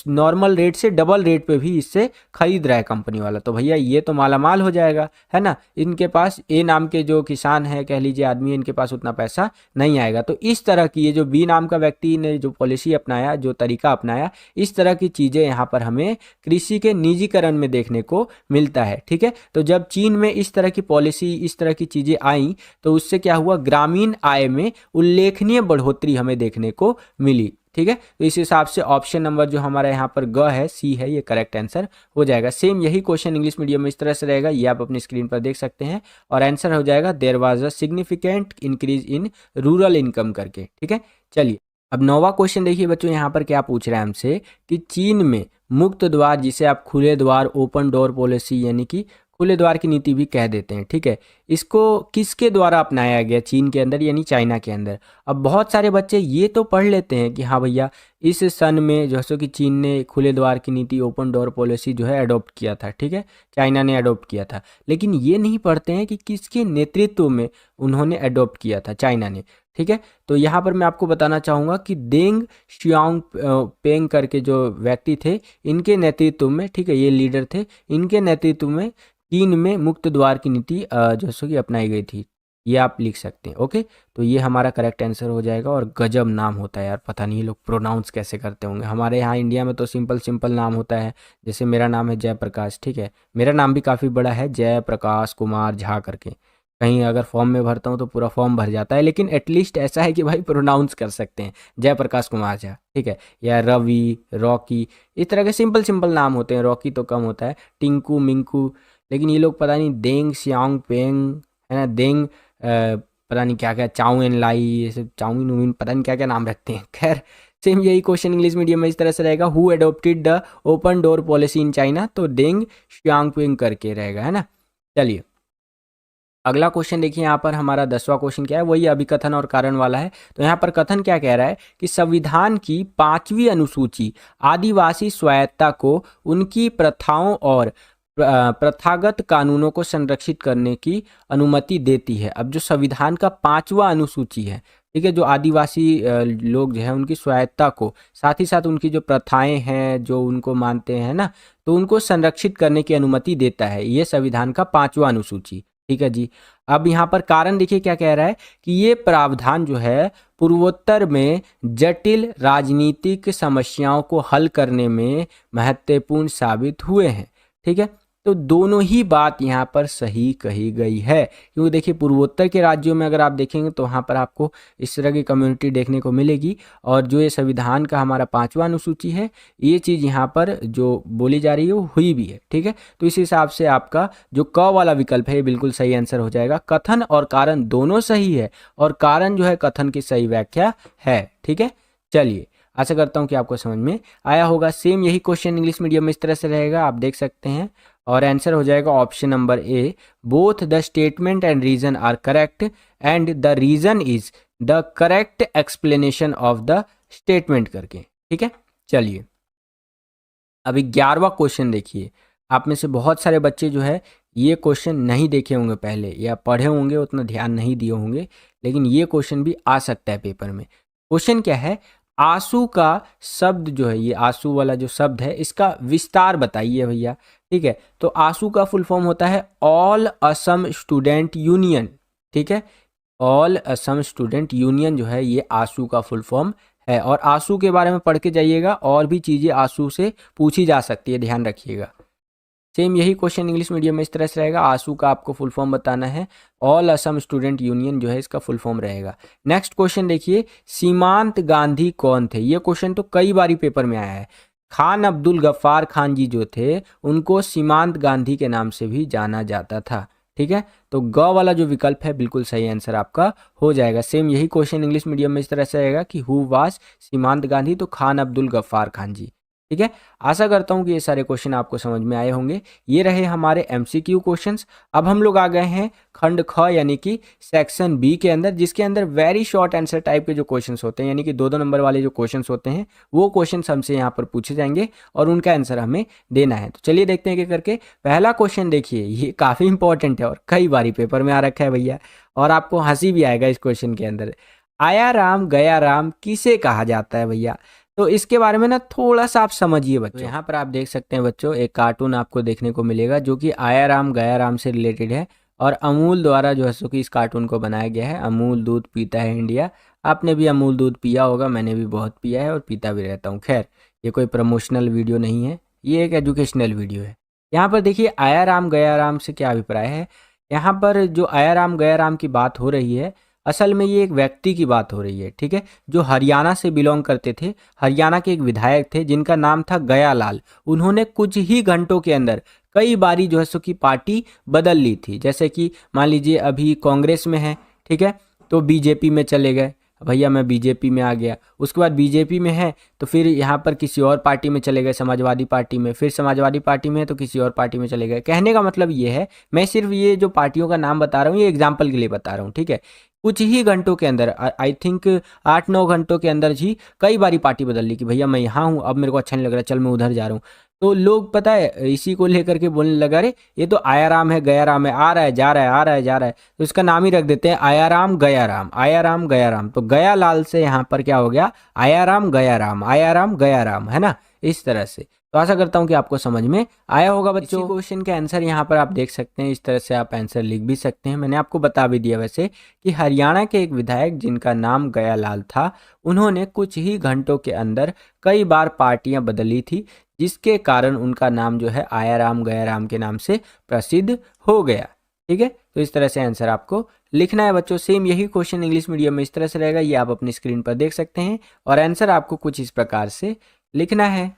नॉर्मल रेट से डबल रेट पे भी इससे खरीद रहा है कंपनी वाला। तो भैया ये तो मालामाल हो जाएगा, है ना। इनके पास ए नाम के जो किसान है, कह लीजिए आदमी, इनके पास उतना पैसा नहीं आएगा। तो इस तरह की ये जो बी नाम का व्यक्ति ने जो पॉलिसी अपनाया, जो तरीका अपनाया, इस तरह की चीज़ें यहाँ पर हमें कृषि के निजीकरण में देखने को मिलता है। ठीक है, तो जब चीन में इस तरह की पॉलिसी, इस तरह की चीज़ें आई तो उससे क्या हुआ, ग्रामीण आय में उल्लेखनीय बढ़ोतरी हमें देखने को मिली। ठीक है, तो इस हिसाब से ऑप्शन नंबर जो हमारा यहाँ पर ग है, सी है, ये करेक्ट आंसर हो जाएगा। सेम यही क्वेश्चन इंग्लिश मीडियम में इस तरह से रहेगा, ये आप अपनी स्क्रीन पर देख सकते हैं, और आंसर हो जाएगा there was a significant increase in rural income करके। ठीक है, चलिए अब नौवां क्वेश्चन देखिए बच्चों, यहाँ पर क्या पूछ रहा है हमसे कि चीन में मुक्त द्वार, जिसे आप खुले द्वार, ओपन डोर पॉलिसी यानी कि खुले द्वार की नीति भी कह देते हैं, ठीक है, इसको किसके द्वारा अपनाया गया चीन के अंदर यानी चाइना के अंदर। अब बहुत सारे बच्चे ये तो पढ़ लेते हैं कि हाँ भैया इस सन में जैसे कि चीन ने खुले द्वार की नीति, ओपन डोर पॉलिसी जो है अडॉप्ट किया था, ठीक है, चाइना ने अडॉप्ट किया था, लेकिन ये नहीं पढ़ते हैं कि किसके नेतृत्व में उन्होंने अडॉप्ट किया था चाइना ने। ठीक है, तो यहाँ पर मैं आपको बताना चाहूँगा कि देंग शियांग पेंग करके जो व्यक्ति थे, इनके नेतृत्व में, ठीक है, ये लीडर थे, इनके नेतृत्व में चीन में मुक्त द्वार की नीति जैसे कि अपनाई गई थी। ये आप लिख सकते हैं। ओके, तो ये हमारा करेक्ट आंसर हो जाएगा। और गजब नाम होता है यार, पता नहीं ये लोग प्रोनाउंस कैसे करते होंगे। हमारे यहाँ इंडिया में तो सिंपल सिंपल नाम होता है, जैसे मेरा नाम है जयप्रकाश, ठीक है, मेरा नाम भी काफ़ी बड़ा है, जयप्रकाश कुमार झा करके। कहीं अगर फॉर्म में भरता हूँ तो पूरा फॉर्म भर जाता है, लेकिन एटलीस्ट ऐसा है कि भाई प्रोनाउंस कर सकते हैं, जयप्रकाश कुमार झा, ठीक है। या रवि, रॉकी, इस तरह के सिंपल सिंपल नाम होते हैं। रॉकी तो कम होता है, टिंकू, मिंकू, लेकिन ये लोग पता नहीं देंग श्यांग पेंग, है ना, देंग, पता नहीं क्या क्या, चाउ एन लाई, ये सब चाउमीन उमीन, पता नहीं क्या क्या नाम रखते हैं। खैर, सेम यही क्वेश्चन इंग्लिश मीडियम में इस तरह से रहेगा, who adopted the open door policy in China, तो डेंग श्यांगपिंग करके रहेगा, है ना। चलिए अगला क्वेश्चन देखिए, यहाँ पर हमारा 10वां क्वेश्चन क्या है, वही अभिकथन और कारण वाला है। तो यहाँ पर कथन क्या कह रहा है कि संविधान की 5वीं अनुसूची आदिवासी स्वायत्तता को उनकी प्रथाओं और प्रथागत कानूनों को संरक्षित करने की अनुमति देती है। अब जो संविधान का 5वां अनुसूची है, ठीक है, जो आदिवासी लोग जो है उनकी स्वायत्तता को, साथ ही साथ उनकी जो प्रथाएं हैं जो उनको मानते हैं ना, तो उनको संरक्षित करने की अनुमति देता है ये संविधान का 5वां अनुसूची, ठीक है जी। अब यहाँ पर कारण देखिए क्या कह रहा है कि ये प्रावधान जो है पूर्वोत्तर में जटिल राजनीतिक समस्याओं को हल करने में महत्वपूर्ण साबित हुए हैं, ठीक है। तो दोनों ही बात यहाँ पर सही कही गई है, क्योंकि देखिए पूर्वोत्तर के राज्यों में अगर आप देखेंगे तो वहाँ पर आपको इस तरह की कम्युनिटी देखने को मिलेगी, और जो ये संविधान का हमारा 5वां अनुसूची है, ये चीज़ यहाँ पर जो बोली जा रही है वो हुई भी है, ठीक है। तो इस हिसाब से आपका जो क वाला विकल्प है ये बिल्कुल सही आंसर हो जाएगा। कथन और कारण दोनों सही है, और कारण जो है कथन की सही व्याख्या है, ठीक है। चलिए आशा करता हूँ कि आपको समझ में आया होगा। सेम यही क्वेश्चन इंग्लिश मीडियम में इस तरह से रहेगा, आप देख सकते हैं, और आंसर हो जाएगा option number A, both the statement and reason are correct and the reason is the correct explanation of the statement करके, ठीक है। चलिए अभी 11वां क्वेश्चन देखिए। आप में से बहुत सारे बच्चे जो है ये क्वेश्चन नहीं देखे होंगे पहले, या पढ़े होंगे उतना ध्यान नहीं दिए होंगे, लेकिन ये क्वेश्चन भी आ सकता है पेपर में। क्वेश्चन क्या है, आंसू का शब्द जो है, ये आंसू वाला जो शब्द है इसका विस्तार बताइए भैया, ठीक है। तो आंसू का फुल फॉर्म होता है ऑल असम स्टूडेंट यूनियन, ठीक है। ऑल असम स्टूडेंट यूनियन जो है ये आंसू का फुल फॉर्म है। और आंसू के बारे में पढ़ के जाइएगा, और भी चीज़ें आंसू से पूछी जा सकती है, ध्यान रखिएगा। सेम यही क्वेश्चन इंग्लिश मीडियम में इस तरह से रहेगा, आंसू का आपको फुल फॉर्म बताना है, ऑल असम स्टूडेंट यूनियन जो है इसका फुल फॉर्म रहेगा। नेक्स्ट क्वेश्चन देखिए, सीमांत गांधी कौन थे। ये क्वेश्चन तो कई बारी पेपर में आया है। खान अब्दुल गफ्फार खान जी जो थे उनको सीमांत गांधी के नाम से भी जाना जाता था, ठीक है। तो ग वाला जो विकल्प है बिल्कुल सही आंसर आपका हो जाएगा। सेम यही क्वेश्चन इंग्लिश मीडियम में इस तरह से रहेगा कि हु वाज सीमांत गांधी, तो खान अब्दुल गफ्फार खान जी, ठीक है। आशा करता हूँ कि ये सारे क्वेश्चन आपको समझ में आए होंगे। ये रहे हमारे एमसीक्यू क्वेश्चंस। अब हम लोग आ गए हैं खंड ख यानी कि सेक्शन बी के अंदर, जिसके अंदर वेरी शॉर्ट आंसर टाइप के जो क्वेश्चंस होते हैं, यानी कि 2-2 नंबर वाले जो क्वेश्चंस होते हैं वो क्वेश्चंस हमसे यहाँ पर पूछे जाएंगे और उनका आंसर हमें देना है। तो चलिए देखते हैं क्या करके। पहला क्वेश्चन देखिए, ये काफ़ी इंपॉर्टेंट है और कई बारी पेपर में आ रखा है भैया, और आपको हंसी भी आएगा इस क्वेश्चन के अंदर। आया राम गया राम किसे कहा जाता है भैया, तो इसके बारे में ना थोड़ा सा आप समझिए बच्चों। तो यहाँ पर आप देख सकते हैं बच्चों, एक कार्टून आपको देखने को मिलेगा जो कि आया राम गया राम से रिलेटेड है, और अमूल द्वारा जो है सो कि इस कार्टून को बनाया गया है। अमूल दूध पीता है इंडिया। आपने भी अमूल दूध पिया होगा, मैंने भी बहुत पिया है और पीता भी रहता हूँ। खैर ये कोई प्रमोशनल वीडियो नहीं है, ये एक एजुकेशनल वीडियो है। यहाँ पर देखिए आया राम गया राम से क्या अभिप्राय है। यहाँ पर जो आया राम गया राम की बात हो रही है, असल में ये एक व्यक्ति की बात हो रही है, ठीक है, जो हरियाणा से बिलोंग करते थे। हरियाणा के एक विधायक थे जिनका नाम था गया लाल। उन्होंने कुछ ही घंटों के अंदर कई बारी जो है सो कि पार्टी बदल ली थी। जैसे कि मान लीजिए अभी कांग्रेस में है, ठीक है, तो बीजेपी में चले गए, भैया मैं बीजेपी में आ गया। उसके बाद बीजेपी में है तो फिर यहाँ पर किसी और पार्टी में चले गए, समाजवादी पार्टी में, फिर समाजवादी पार्टी में है तो किसी और पार्टी में चले गए। कहने का मतलब ये है, मैं सिर्फ ये जो पार्टियों का नाम बता रहा हूँ ये एग्जाम्पल के लिए बता रहा हूँ, ठीक है। कुछ ही घंटों के अंदर, आई थिंक 8-9 घंटों के अंदर जी कई बारी पार्टी बदल ली कि भैया मैं यहाँ हूँ, अब मेरे को अच्छा नहीं लग रहा, चल मैं उधर जा रहा हूँ। तो लोग पता है इसी को लेकर के बोलने लगा, अरे ये तो आया राम है गया राम है, आ रहा है जा रहा है आ रहा है जा रहा है, तो इसका नाम ही रख देते हैं आया राम गया राम, आया राम गया राम। तो गया लाल से यहाँ पर क्या हो गया, आया राम गया राम, आया राम गया राम, है ना, इस तरह से। तो आशा करता हूँ कि आपको समझ में आया होगा बच्चों। इसी क्वेश्चन के आंसर यहाँ पर आप देख सकते हैं, इस तरह से आप आंसर लिख भी सकते हैं। मैंने आपको बता भी दिया वैसे कि हरियाणा के एक विधायक जिनका नाम गयालाल था, उन्होंने कुछ ही घंटों के अंदर कई बार पार्टियां बदली थी, जिसके कारण उनका नाम जो है आयाराम गयाराम के नाम से प्रसिद्ध हो गया। ठीक है, तो इस तरह से आंसर आपको लिखना है बच्चों। सेम यही क्वेश्चन इंग्लिश मीडियम में इस तरह से रहेगा, ये आप अपनी स्क्रीन पर देख सकते हैं और आंसर आपको कुछ इस प्रकार से लिखना है।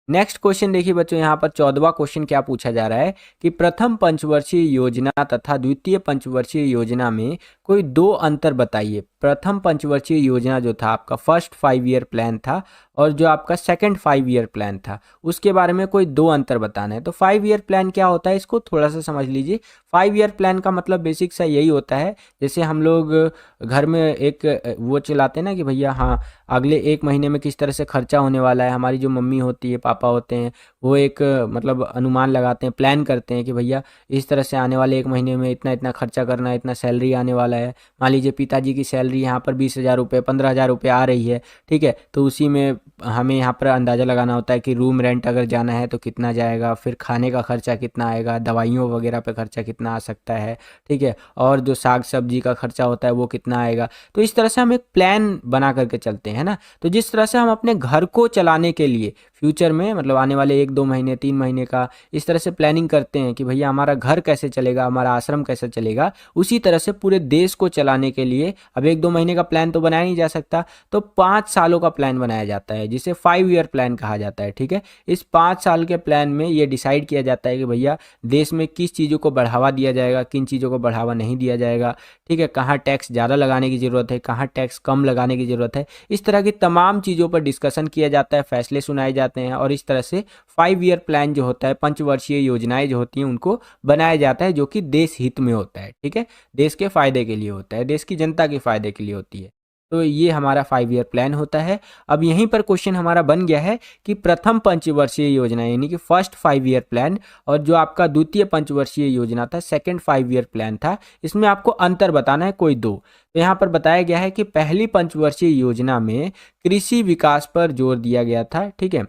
नेक्स्ट क्वेश्चन देखिए बच्चों, यहाँ पर 14वां क्वेश्चन क्या पूछा जा रहा है कि प्रथम पंचवर्षीय योजना तथा द्वितीय पंचवर्षीय योजना में कोई दो अंतर बताइए। प्रथम पंचवर्षीय योजना जो था आपका फर्स्ट 5 ईयर प्लान था, और जो आपका सेकंड 5 ईयर प्लान था उसके बारे में कोई दो अंतर बताना है। तो 5 ईयर प्लान क्या होता है इसको थोड़ा सा समझ लीजिए। 5 ईयर प्लान का मतलब बेसिक सा यही होता है, जैसे हम लोग घर में एक वो चलाते हैं ना कि भैया हाँ अगले 1 महीने में किस तरह से खर्चा होने वाला है। हमारी जो मम्मी होती है, पापा होते हैं, वो एक मतलब अनुमान लगाते हैं, प्लान करते हैं कि भैया इस तरह से आने वाले 1 महीने में इतना इतना खर्चा करना है, इतना सैलरी आने वाला है। मान लीजिए पिताजी की सैलरी यहाँ पर 20,000 रुपये 15,000 रुपये आ रही है, ठीक है, तो उसी में हमें यहाँ पर अंदाज़ा लगाना होता है कि रूम रेंट अगर जाना है तो कितना जाएगा, फिर खाने का खर्चा कितना आएगा, दवाइयों वगैरह पे खर्चा कितना आ सकता है, ठीक है, और जो साग सब्जी का खर्चा होता है वो कितना आएगा। तो इस तरह से हम एक प्लान बना करके चलते हैं ना। तो जिस तरह से हम अपने घर को चलाने के लिए फ्यूचर में मतलब आने वाले 1-2 महीने 3 महीने का इस तरह से प्लानिंग करते हैं कि भैया हमारा घर कैसे चलेगा, हमारा आश्रम कैसे चलेगा, उसी तरह से पूरे देश को चलाने के लिए अब 1-2 महीने का प्लान तो बनाया नहीं जा सकता, तो 5 सालों का प्लान बनाया जाता है जिसे 5 ईयर प्लान कहा जाता है। ठीक है, इस 5 साल के प्लान में ये डिसाइड किया जाता है कि भैया देश में किस चीज़ों को बढ़ावा दिया जाएगा, किन चीज़ों को बढ़ावा नहीं दिया जाएगा, ठीक है, कहाँ टैक्स ज़्यादा लगाने की ज़रूरत है, कहाँ टैक्स कम लगाने की ज़रूरत है। इस तरह की तमाम चीज़ों पर डिस्कशन किया जाता है, फैसले सुनाए जाते हैं और इस तरह से 5 ईयर प्लान जो होता है, पंचवर्षीय योजनाएं जो होती हैं उनको बनाया जाता है, जो कि देश हित में होता है। ठीक है, देश के फायदे के लिए होता है, देश की जनता के फायदे के लिए होती है। तो ये हमारा 5 ईयर प्लान होता है। अब यहीं पर क्वेश्चन हमारा बन गया है कि प्रथम पंचवर्षीय योजना यानी कि फर्स्ट 5 ईयर प्लान और जो आपका द्वितीय पंचवर्षीय योजना था, सेकंड 5 ईयर प्लान था, इसमें आपको अंतर बताना है कोई दो। तो यहाँ पर बताया गया है कि पहली पंचवर्षीय योजना में कृषि विकास पर जोर दिया गया था, ठीक है,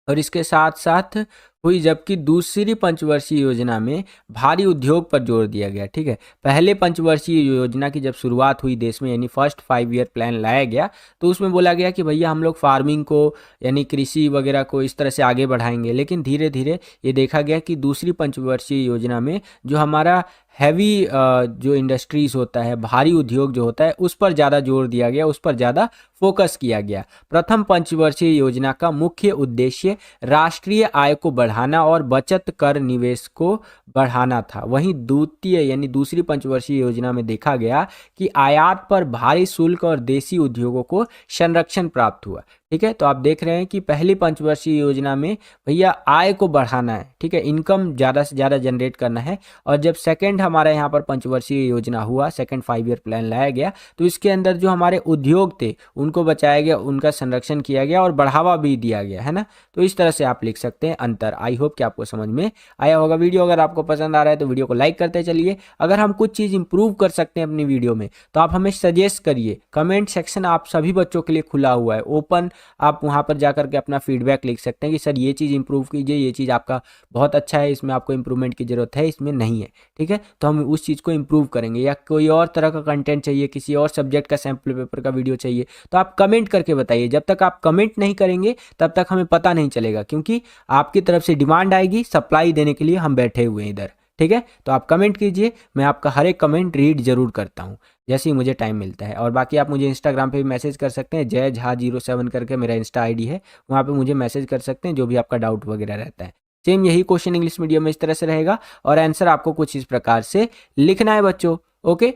और इसके साथ साथ हुई, जबकि दूसरी पंचवर्षीय योजना में भारी उद्योग पर जोर दिया गया। ठीक है, पहले पंचवर्षीय योजना की जब शुरुआत हुई देश में यानी फर्स्ट 5 ईयर प्लान लाया गया तो उसमें बोला गया कि भैया हम लोग फार्मिंग को यानी कृषि वगैरह को इस तरह से आगे बढ़ाएंगे, लेकिन धीरे धीरे ये देखा गया कि दूसरी पंचवर्षीय योजना में जो हमारा हैवी जो इंडस्ट्रीज होता है, भारी उद्योग जो होता है, उस पर ज़्यादा जोर दिया गया, उस पर ज़्यादा फोकस किया गया। प्रथम पंचवर्षीय योजना का मुख्य उद्देश्य राष्ट्रीय आय को बढ़ाना और बचत कर निवेश को बढ़ाना था। वहीं द्वितीय यानी दूसरी पंचवर्षीय योजना में देखा गया कि आयात पर भारी शुल्क और देसी उद्योगों को संरक्षण प्राप्त हुआ। ठीक है, तो आप देख रहे हैं कि पहली पंचवर्षीय योजना में भैया आय को बढ़ाना है, ठीक है, इनकम ज़्यादा से ज़्यादा जनरेट करना है, और जब सेकंड हमारा यहाँ पर पंचवर्षीय योजना हुआ, सेकंड 5 ईयर प्लान लाया गया, तो इसके अंदर जो हमारे उद्योग थे उनको बचाया गया, उनका संरक्षण किया गया और बढ़ावा भी दिया गया, है ना। तो इस तरह से आप लिख सकते हैं अंतर। आई होप कि आपको समझ में आया होगा। वीडियो अगर आपको पसंद आ रहा है तो वीडियो को लाइक करते चलिए। अगर हम कुछ चीज़ इंप्रूव कर सकते हैं अपनी वीडियो में तो आप हमें सजेस्ट करिए। कमेंट सेक्शन आप सभी बच्चों के लिए खुला हुआ है, ओपन, आप वहाँ पर जाकर के अपना फीडबैक लिख सकते हैं कि सर ये चीज़ इंप्रूव कीजिए, ये चीज़ आपका बहुत अच्छा है, इसमें आपको इंप्रूवमेंट की ज़रूरत है, इसमें नहीं है। ठीक है, तो हम उस चीज़ को इंप्रूव करेंगे। या कोई और तरह का कंटेंट चाहिए, किसी और सब्जेक्ट का सैम्पल पेपर का वीडियो चाहिए, तो आप कमेंट करके बताइए। जब तक आप कमेंट नहीं करेंगे तब तक हमें पता नहीं चलेगा, क्योंकि आपकी तरफ से डिमांड आएगी, सप्लाई देने के लिए हम बैठे हुए हैं इधर। ठीक है, तो आप कमेंट कीजिए, मैं आपका हर एक कमेंट रीड जरूर करता हूँ जैसे ही मुझे टाइम मिलता है। और बाकी आप मुझे इंस्टाग्राम पे भी मैसेज कर सकते हैं, जय झा 07 करके मेरा इंस्टा आईडी है, वहाँ पे मुझे मैसेज कर सकते हैं जो भी आपका डाउट वगैरह रहता है। सेम यही क्वेश्चन इंग्लिश मीडियम में इस तरह से रहेगा और आंसर आपको कुछ इस प्रकार से लिखना है बच्चों। ओके,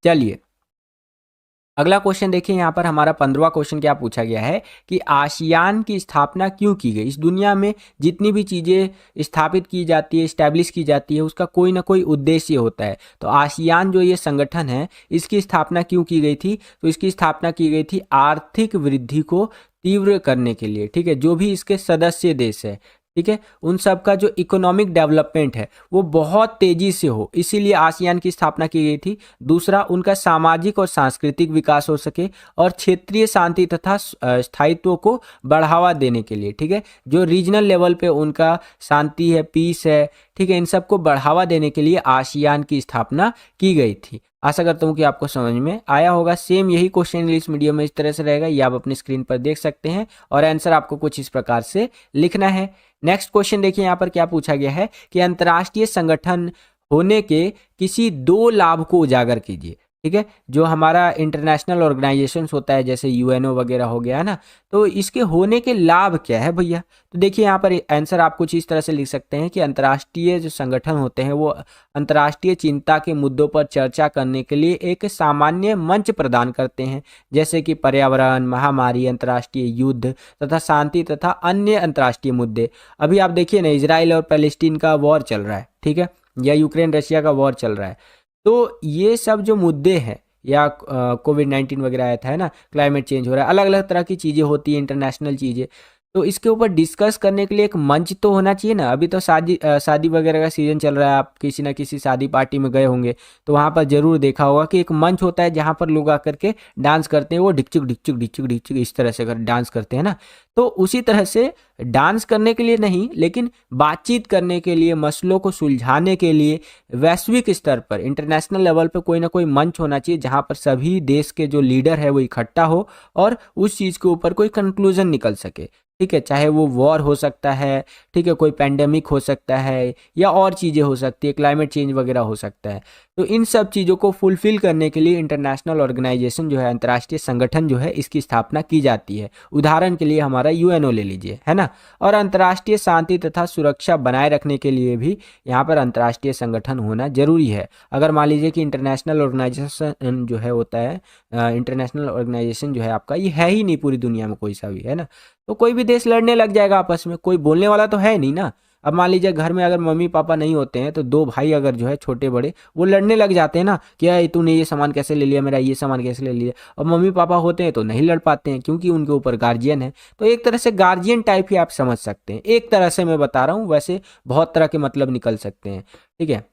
चलिए अगला क्वेश्चन देखिए। यहाँ पर हमारा 15वां क्वेश्चन क्या पूछा गया है कि आसियान की स्थापना क्यों की गई। इस दुनिया में जितनी भी चीज़ें स्थापित की जाती है, इस्टेब्लिश की जाती है, उसका कोई ना कोई उद्देश्य होता है। तो आसियान जो ये संगठन है, इसकी स्थापना क्यों की गई थी? तो इसकी स्थापना की गई थी आर्थिक वृद्धि को तीव्र करने के लिए। ठीक है, जो भी इसके सदस्य देश है, ठीक है, उन सब का जो इकोनॉमिक डेवलपमेंट है वो बहुत तेजी से हो, इसीलिए आसियान की स्थापना की गई थी। दूसरा, उनका सामाजिक और सांस्कृतिक विकास हो सके और क्षेत्रीय शांति तथा स्थायित्व को बढ़ावा देने के लिए, ठीक है, जो रीजनल लेवल पे उनका शांति है, पीस है, ठीक है, इन सबको बढ़ावा देने के लिए आसियान की स्थापना की गई थी। आशा करता हूँ कि आपको समझ में आया होगा। सेम यही क्वेश्चन इंग्लिश मीडियम में इस तरह से रहेगा, ये आप अपनी स्क्रीन पर देख सकते हैं और आंसर आपको कुछ इस प्रकार से लिखना है। नेक्स्ट क्वेश्चन देखिए यहाँ पर क्या पूछा गया है कि अंतर्राष्ट्रीय संगठन होने के किसी दो लाभ को उजागर कीजिए। ठीक है, जो हमारा इंटरनेशनल ऑर्गेनाइजेशन होता है जैसे यूएनओ वगैरह हो गया ना, तो इसके होने के लाभ क्या है भैया। तो देखिए यहाँ पर आंसर आप कुछ इस तरह से लिख सकते हैं कि अंतर्राष्ट्रीय जो संगठन होते हैं वो अंतर्राष्ट्रीय चिंता के मुद्दों पर चर्चा करने के लिए एक सामान्य मंच प्रदान करते हैं, जैसे कि पर्यावरण, महामारी, अंतर्राष्ट्रीय युद्ध तथा शांति तथा अन्य अंतर्राष्ट्रीय मुद्दे। अभी आप देखिए ना, इजराइल और पैलेस्टीन का वॉर चल रहा है, ठीक है, या यूक्रेन रशिया का वॉर चल रहा है। तो ये सब जो मुद्दे हैं, या कोविड-19 वगैरह आया था, है ना, क्लाइमेट चेंज हो रहा है, अलग अलग तरह की चीज़ें होती हैं, इंटरनेशनल चीज़ें, तो इसके ऊपर डिस्कस करने के लिए एक मंच तो होना चाहिए ना। अभी तो शादी वगैरह का सीज़न चल रहा है, आप किसी ना किसी शादी पार्टी में गए होंगे तो वहाँ पर ज़रूर देखा होगा कि एक मंच होता है जहाँ पर लोग आकर के डांस करते हैं, वो ढिकचुक ढिकचुक ढिकचुक ढिकचुक इस तरह से कर डांस करते हैं ना। तो उसी तरह से डांस करने के लिए नहीं, लेकिन बातचीत करने के लिए, मसलों को सुलझाने के लिए वैश्विक स्तर पर, इंटरनेशनल लेवल पर कोई ना कोई मंच होना चाहिए जहाँ पर सभी देश के जो लीडर है वो इकट्ठा हो और उस चीज़ के ऊपर कोई कंक्लूजन निकल सके। ठीक है, चाहे वो वॉर हो सकता है, ठीक है, कोई पैंडेमिक हो सकता है, या और चीज़ें हो सकती है, क्लाइमेट चेंज वगैरह हो सकता है। तो इन सब चीज़ों को फुलफिल करने के लिए इंटरनेशनल ऑर्गेनाइजेशन जो है, अंतर्राष्ट्रीय संगठन जो है, इसकी स्थापना की जाती है। उदाहरण के लिए हमारा यूएनओ ले लीजिए, है ना। और अंतर्राष्ट्रीय शांति तथा सुरक्षा बनाए रखने के लिए भी यहाँ पर अंतर्राष्ट्रीय संगठन होना जरूरी है। अगर मान लीजिए कि इंटरनेशनल ऑर्गेनाइजेशन जो है होता है, इंटरनेशनल ऑर्गेनाइजेशन जो है आपका, ये है ही नहीं पूरी दुनिया में कोई सा भी, है ना, तो कोई भी देश लड़ने लग जाएगा आपस में, कोई बोलने वाला तो है नहीं ना। अब मान लीजिए घर में अगर मम्मी पापा नहीं होते हैं तो दो भाई अगर जो है छोटे बड़े, वो लड़ने लग जाते हैं ना कि यार तूने ये सामान कैसे ले लिया, मेरा ये सामान कैसे ले लिया। और मम्मी पापा होते हैं तो नहीं लड़ पाते हैं क्योंकि उनके ऊपर गार्जियन है। तो एक तरह से गार्जियन टाइप ही आप समझ सकते हैं, एक तरह से मैं बता रहा हूँ, वैसे बहुत तरह के मतलब निकल सकते हैं। ठीक है,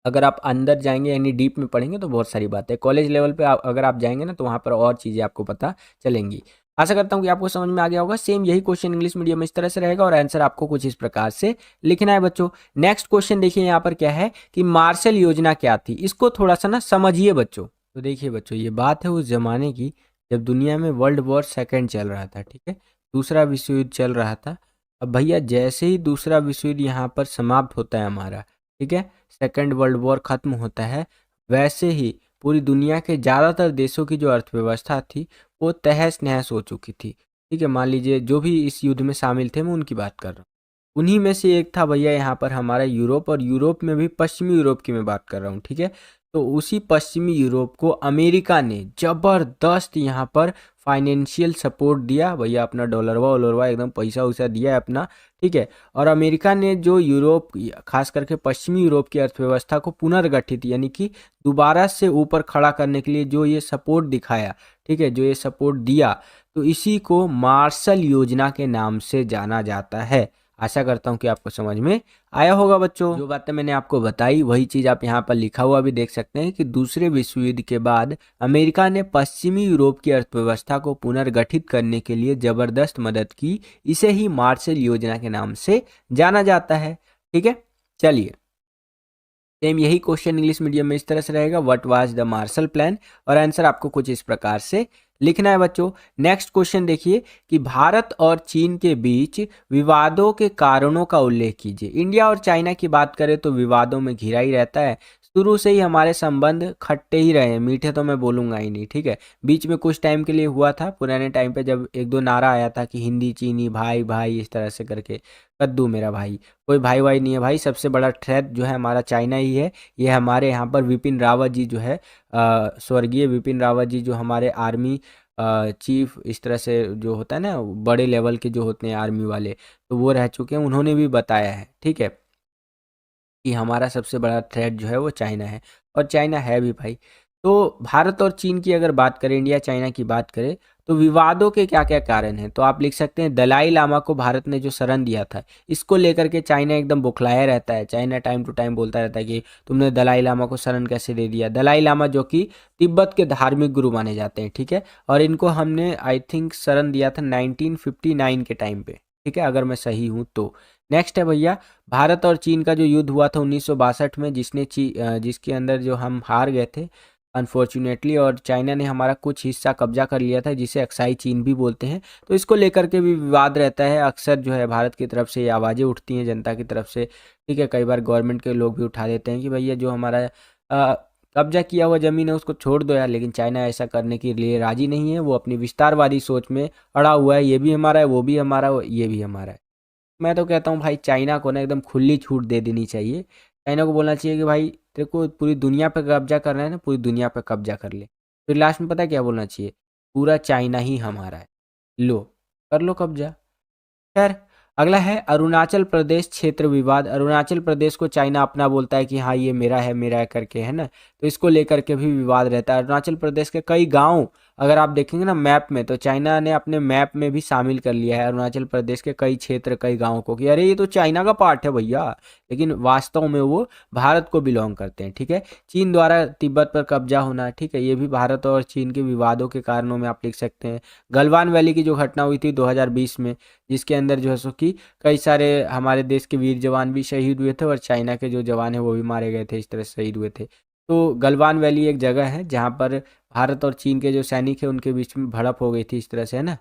अगर आप अंदर जाएंगे यानी डीप में पढ़ेंगे तो बहुत सारी बातें, कॉलेज लेवल पे अगर आप जाएंगे ना तो वहाँ पर और चीज़ें आपको पता चलेंगी। आशा करता हूँ कि आपको समझ में आ गया होगा। सेम यही क्वेश्चन इंग्लिश मीडियम में इस तरह से रहेगा और आंसर आपको कुछ इस प्रकार से लिखना है बच्चों। नेक्स्ट क्वेश्चन देखिए यहाँ पर क्या है कि मार्शल योजना क्या थी, इसको थोड़ा सा ना समझिए बच्चों। तो देखिए बच्चों, ये बात है उस जमाने की जब दुनिया में वर्ल्ड वॉर सेकेंड चल रहा था, ठीक है, दूसरा विश्व युद्ध चल रहा था। अब भैया जैसे ही दूसरा विश्व युद्ध यहाँ पर समाप्त होता है हमारा, ठीक है, सेकेंड वर्ल्ड वॉर खत्म होता है, वैसे ही पूरी दुनिया के ज़्यादातर देशों की जो अर्थव्यवस्था थी वो तहस नहस हो चुकी थी। ठीक है, मान लीजिए जो भी इस युद्ध में शामिल थे, मैं उनकी बात कर रहा हूँ। उन्हीं में से एक था भैया यहाँ पर हमारा यूरोप, और यूरोप में भी पश्चिमी यूरोप की मैं बात कर रहा हूँ। ठीक है, तो उसी पश्चिमी यूरोप को अमेरिका ने ज़बरदस्त यहाँ पर फाइनेंशियल सपोर्ट दिया भैया, अपना डॉलरवा वॉलरवा एकदम पैसा वैसा दिया है अपना। ठीक है, और अमेरिका ने जो यूरोप, खास करके पश्चिमी यूरोप की अर्थव्यवस्था को पुनर्गठित यानी कि दोबारा से ऊपर खड़ा करने के लिए जो ये सपोर्ट दिखाया, ठीक है, जो ये सपोर्ट दिया, तो इसी को मार्शल योजना के नाम से जाना जाता है। आशा करता हूँ कि आपको समझ में आया होगा बच्चों। जो बातें मैंने आपको बताई वही चीज़ आप यहाँ पर लिखा हुआ भी देख सकते हैं कि दूसरे विश्व युद्ध के बाद अमेरिका ने पश्चिमी यूरोप की अर्थव्यवस्था को पुनर्गठित करने के लिए ज़बरदस्त मदद की। इसे ही मार्शल योजना के नाम से जाना जाता है। ठीक है, चलिए, सेम यही क्वेश्चन इंग्लिश मीडियम में इस तरह से रहेगा, what was the Marshall plan, और आंसर आपको कुछ इस प्रकार से लिखना है बच्चों। नेक्स्ट क्वेश्चन देखिए कि भारत और चीन के बीच विवादों के कारणों का उल्लेख कीजिए। इंडिया और चाइना की बात करें तो विवादों में घिरा ही रहता है, शुरू से ही हमारे संबंध खट्टे ही रहे हैं, मीठे तो मैं बोलूँगा ही नहीं। ठीक है, बीच में कुछ टाइम के लिए हुआ था, पुराने टाइम पे जब एक दो नारा आया था कि हिंदी चीनी भाई भाई इस तरह से करके, कद्दू मेरा भाई, कोई भाई भाई नहीं है भाई, सबसे बड़ा थ्रेट जो है हमारा चाइना ही है। ये हमारे यहाँ पर विपिन रावत जी जो है, स्वर्गीय विपिन रावत जी जो हमारे आर्मी चीफ इस तरह से जो होता है ना, बड़े लेवल के जो होते हैं आर्मी वाले, तो वो रह चुके हैं, उन्होंने भी बताया है, ठीक है, कि हमारा सबसे बड़ा थ्रेट जो है वो चाइना है, और चाइना है भी भाई। तो भारत और चीन की अगर बात करें, इंडिया चाइना की बात करें, तो विवादों के क्या क्या कारण हैं, तो आप लिख सकते हैं दलाई लामा को भारत ने जो शरण दिया था, इसको लेकर के चाइना एकदम बौखलाया रहता है। चाइना टाइम टू टाइम बोलता रहता है कि तुमने दलाई लामा को शरण कैसे दे दिया। दलाई लामा जो कि तिब्बत के धार्मिक गुरु माने जाते हैं, ठीक है, और इनको हमने आई थिंक शरण दिया था 1959 के टाइम पे, ठीक है, अगर मैं सही हूँ तो। नेक्स्ट है भैया, भारत और चीन का जो युद्ध हुआ था 1962 में, जिसके अंदर जो हम हार गए थे अनफॉर्चुनेटली, और चाइना ने हमारा कुछ हिस्सा कब्जा कर लिया था, जिसे अक्साई चीन भी बोलते हैं। तो इसको लेकर के भी विवाद रहता है, अक्सर जो है भारत की तरफ से ये आवाज़ें उठती हैं जनता की तरफ से, ठीक है, कई बार गवर्नमेंट के लोग भी उठा देते हैं कि भैया जो हमारा कब्जा किया हुआ ज़मीन है उसको छोड़ दो यार, लेकिन चाइना ऐसा करने के लिए राज़ी नहीं है, वो अपनी विस्तारवादी सोच में अड़ा हुआ है, ये भी हमारा है, वो भी हमारा, ये भी हमारा है। मैं तो कहता हूँ भाई चाइना को ना एकदम खुली छूट दे देनी चाहिए। चाइना को बोलना चाहिए कि भाई तेरे को पूरी दुनिया पे कब्जा करना है ना, पूरी दुनिया पे कब्जा कर ले। फिर लास्ट में पता है क्या बोलना चाहिए, पूरा चाइना ही हमारा है, लो कर लो कब्जा। खैर, अगला है अरुणाचल प्रदेश क्षेत्र विवाद। अरुणाचल प्रदेश को चाइना अपना बोलता है कि हाँ ये मेरा है करके, है ना, तो इसको लेकर के भी विवाद रहता है। अरुणाचल प्रदेश के कई गांव अगर आप देखेंगे ना मैप में, तो चाइना ने अपने मैप में भी शामिल कर लिया है अरुणाचल प्रदेश के कई क्षेत्र, कई गांवों को, कि अरे ये तो चाइना का पार्ट है भैया, लेकिन वास्तव में वो भारत को बिलोंग करते हैं, ठीक है। चीन द्वारा तिब्बत पर कब्जा होना, ठीक है, ये भी भारत और चीन के विवादों के कारणों में आप लिख सकते हैं। गलवान वैली की जो घटना हुई थी 2020 में, जिसके अंदर जो है सो कि कई सारे हमारे देश के वीर जवान भी शहीद हुए थे, और चाइना के जो जवान हैं वो भी मारे गए थे, इस तरह से शहीद हुए थे। तो गलवान वैली एक जगह है जहाँ पर भारत और चीन के जो सैनिक हैं उनके बीच में झड़प हो गई थी, इस तरह से, है ना।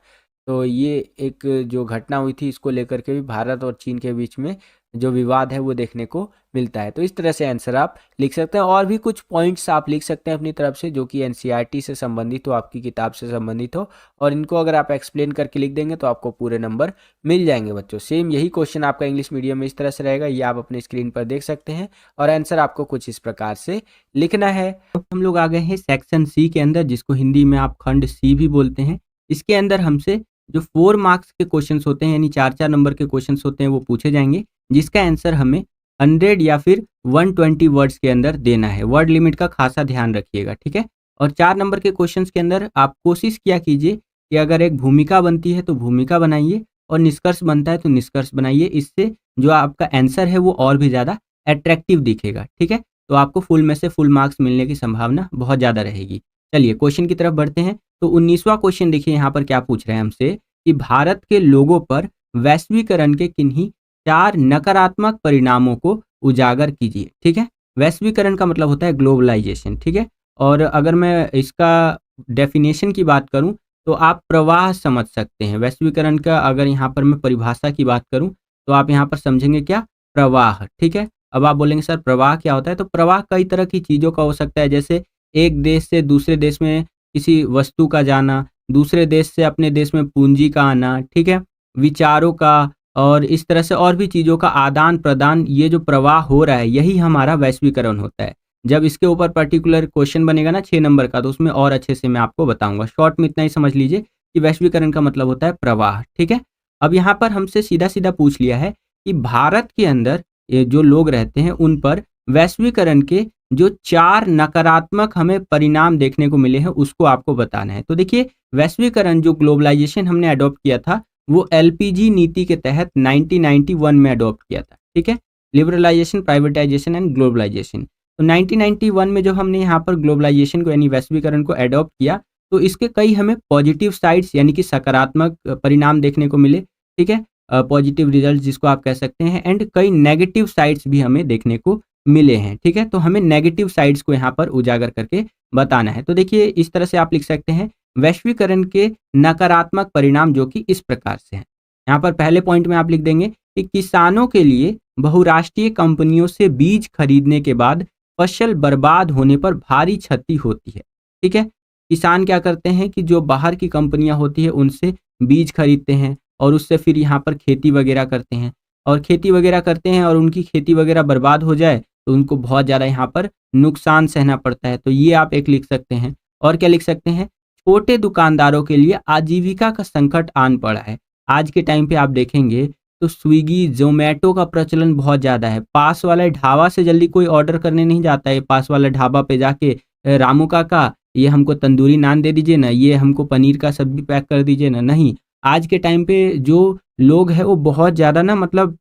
तो ये एक जो घटना हुई थी, इसको लेकर के भी भारत और चीन के बीच में जो विवाद है वो देखने को मिलता है। तो इस तरह से आंसर आप लिख सकते हैं, और भी कुछ पॉइंट्स आप लिख सकते हैं अपनी तरफ से जो कि एनसीईआरटी से संबंधित हो, आपकी किताब से संबंधित हो, और इनको अगर आप एक्सप्लेन करके लिख देंगे तो आपको पूरे नंबर मिल जाएंगे बच्चों। सेम यही क्वेश्चन आपका इंग्लिश मीडियम में इस तरह से रहेगा, ये आप अपने स्क्रीन पर देख सकते हैं, और आंसर आपको कुछ इस प्रकार से लिखना है। तो हम लोग आ गए हैं सेक्शन सी के अंदर, जिसको हिंदी में आप खंड सी भी बोलते हैं। इसके अंदर हमसे जो 4 मार्क्स के क्वेश्चंस होते हैं, यानी 4-4 नंबर के क्वेश्चंस होते हैं, वो पूछे जाएंगे, जिसका आंसर हमें 100 या फिर 120 वर्ड्स के अंदर देना है। वर्ड लिमिट का खासा ध्यान रखिएगा, ठीक है। और 4 नंबर के क्वेश्चंस के अंदर आप कोशिश किया कीजिए कि अगर एक भूमिका बनती है तो भूमिका बनाइए, और निष्कर्ष बनता है तो निष्कर्ष बनाइए। इससे जो आपका आंसर है वो और भी ज़्यादा अट्रैक्टिव दिखेगा, ठीक है। तो आपको फुल में से फुल मार्क्स मिलने की संभावना बहुत ज़्यादा रहेगी। चलिए क्वेश्चन की तरफ बढ़ते हैं। तो 19वां क्वेश्चन देखिए यहाँ पर क्या पूछ रहे हैं हमसे, कि भारत के लोगों पर वैश्वीकरण के किन्हीं 4 नकारात्मक परिणामों को उजागर कीजिए, ठीक है। वैश्वीकरण का मतलब होता है ग्लोबलाइजेशन, ठीक है। और अगर मैं इसका डेफिनेशन की बात करूं तो आप प्रवाह समझ सकते हैं। वैश्वीकरण का अगर यहाँ पर मैं परिभाषा की बात करूं तो आप यहाँ पर समझेंगे क्या, प्रवाह, ठीक है। अब आप बोलेंगे सर प्रवाह क्या होता है, तो प्रवाह कई तरह की चीज़ों का हो सकता है, जैसे एक देश से दूसरे देश में किसी वस्तु का जाना, दूसरे देश से अपने देश में पूंजी का आना, ठीक है, विचारों का, और इस तरह से और भी चीज़ों का आदान प्रदान, ये जो प्रवाह हो रहा है यही हमारा वैश्वीकरण होता है। जब इसके ऊपर पर्टिकुलर क्वेश्चन बनेगा ना 6 नंबर का, तो उसमें और अच्छे से मैं आपको बताऊंगा। शॉर्ट में इतना ही समझ लीजिए कि वैश्वीकरण का मतलब होता है प्रवाह, ठीक है। अब यहाँ पर हमसे सीधा सीधा पूछ लिया है कि भारत के अंदर ये जो लोग रहते हैं उन पर वैश्वीकरण के जो 4 नकारात्मक हमें परिणाम देखने को मिले हैं उसको आपको बताना है। तो देखिए, वैश्वीकरण जो ग्लोबलाइजेशन हमने अडॉप्ट किया था वो एलपीजी नीति के तहत 1991 में अडॉप्ट किया था, ठीक है। Liberalisation, privatisation and globalisation. तो 1991 में जो हमने यहाँ पर ग्लोबलाइजेशन को यानी वैश्वीकरण को अडॉप्ट किया, तो इसके कई हमें पॉजिटिव साइड्स यानी कि सकारात्मक परिणाम देखने को मिले, ठीक है, पॉजिटिव रिजल्ट जिसको आप कह सकते हैं, एंड कई नेगेटिव साइड्स भी हमें देखने को मिले हैं, ठीक है। तो हमें नेगेटिव साइड्स को यहाँ पर उजागर करके बताना है। तो देखिए इस तरह से आप लिख सकते हैं, वैश्वीकरण के नकारात्मक परिणाम जो कि इस प्रकार से हैं। यहाँ पर पहले पॉइंट में आप लिख देंगे कि किसानों के लिए बहुराष्ट्रीय कंपनियों से बीज खरीदने के बाद फसल बर्बाद होने पर भारी क्षति होती है, ठीक है। किसान क्या करते हैं कि जो बाहर की कंपनियां होती है उनसे बीज खरीदते हैं, और उससे फिर यहाँ पर खेती वगैरह करते हैं, और खेती वगैरह करते हैं, और उनकी खेती वगैरह बर्बाद हो जाए तो उनको बहुत ज़्यादा यहाँ पर नुकसान सहना पड़ता है। तो ये आप एक लिख सकते हैं। और क्या लिख सकते हैं, छोटे दुकानदारों के लिए आजीविका का संकट आन पड़ा है। आज के टाइम पे आप देखेंगे तो स्विगी, जोमेटो का प्रचलन बहुत ज़्यादा है। पास वाले ढाबा से जल्दी कोई ऑर्डर करने नहीं जाता है, पास वाले ढाबा पे जाके रामू काका ये हमको तंदूरी नान दे दीजिए ना, ये हमको पनीर का सब्जी पैक कर दीजिए ना, नहीं। आज के टाइम पे जो लोग हैं वो बहुत ज़्यादा ना मतलब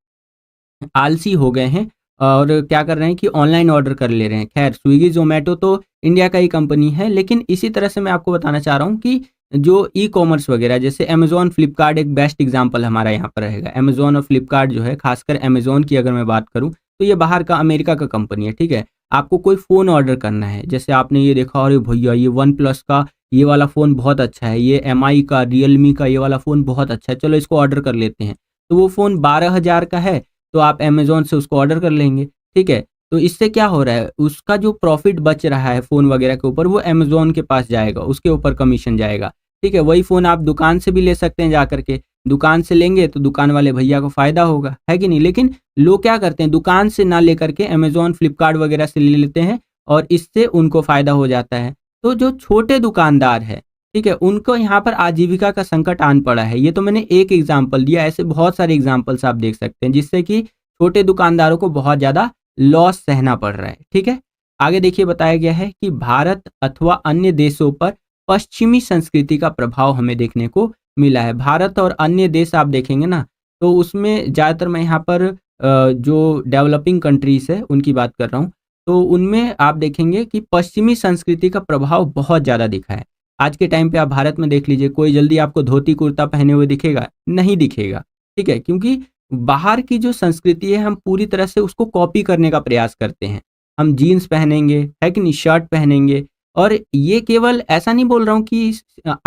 आलसी हो गए हैं और क्या कर रहे हैं कि ऑनलाइन ऑर्डर कर ले रहे हैं। खैर स्विगी, ज़ोमैटो तो इंडिया का ही कंपनी है, लेकिन इसी तरह से मैं आपको बताना चाह रहा हूँ कि जो ई-कॉमर्स वगैरह जैसे अमेज़न, फ्लिपकार्ट एक बेस्ट एग्ज़ाम्पल हमारा यहाँ पर रहेगा। अमेज़न और फ्लिपकार्ट जो है, ख़ासकर अमेज़न की अगर मैं बात करूँ, तो ये बाहर का अमेरिका का कंपनी है, ठीक है? आपको कोई फ़ोन ऑर्डर करना है, जैसे आपने ये देखा, अरे भैया ये वन प्लस का ये वाला फ़ोन बहुत अच्छा है, ये एमआई का, रियलमी का ये वाला फ़ोन बहुत अच्छा है, चलो इसको ऑर्डर कर लेते हैं। तो वो फ़ोन 12,000 का है, तो आप अमेज़न से उसको ऑर्डर कर लेंगे, ठीक है? तो इससे क्या हो रहा है, उसका जो प्रॉफ़िट बच रहा है फ़ोन वगैरह के ऊपर, वो अमेज़न के पास जाएगा, उसके ऊपर कमीशन जाएगा, ठीक है? वही फ़ोन आप दुकान से भी ले सकते हैं जा कर के, दुकान से लेंगे तो दुकान वाले भैया को फ़ायदा होगा, है कि नहीं? लेकिन लोग क्या करते हैं, दुकान से ना लेकर के अमेज़न, फ्लिपकार्ट वगैरह से ले लेते हैं और इससे उनको फ़ायदा हो जाता है। तो जो छोटे दुकानदार हैं, ठीक है? उनको यहाँ पर आजीविका का संकट आन पड़ा है। ये तो मैंने एक एग्ज़ाम्पल दिया, ऐसे बहुत सारे एग्ज़ाम्पल्स आप देख सकते हैं, जिससे कि छोटे दुकानदारों को बहुत ज़्यादा लॉस सहना पड़ रहा है, ठीक है? आगे देखिए बताया गया है कि भारत अथवा अन्य देशों पर पश्चिमी संस्कृति का प्रभाव हमें देखने को मिला है। भारत और अन्य देश आप देखेंगे ना, तो उसमें ज़्यादातर मैं यहाँ पर जो डेवलपिंग कंट्रीज़ है, उनकी बात कर रहा हूँ। तो उनमें आप देखेंगे कि पश्चिमी संस्कृति का प्रभाव बहुत ज़्यादा दिखा है। आज के टाइम पे आप भारत में देख लीजिए, कोई जल्दी आपको धोती कुर्ता पहने हुए दिखेगा? नहीं दिखेगा, ठीक है? क्योंकि बाहर की जो संस्कृति है, हम पूरी तरह से उसको कॉपी करने का प्रयास करते हैं। हम जीन्स पहनेंगे, है कि नहीं? शर्ट पहनेंगे और ये केवल ऐसा नहीं बोल रहा हूँ कि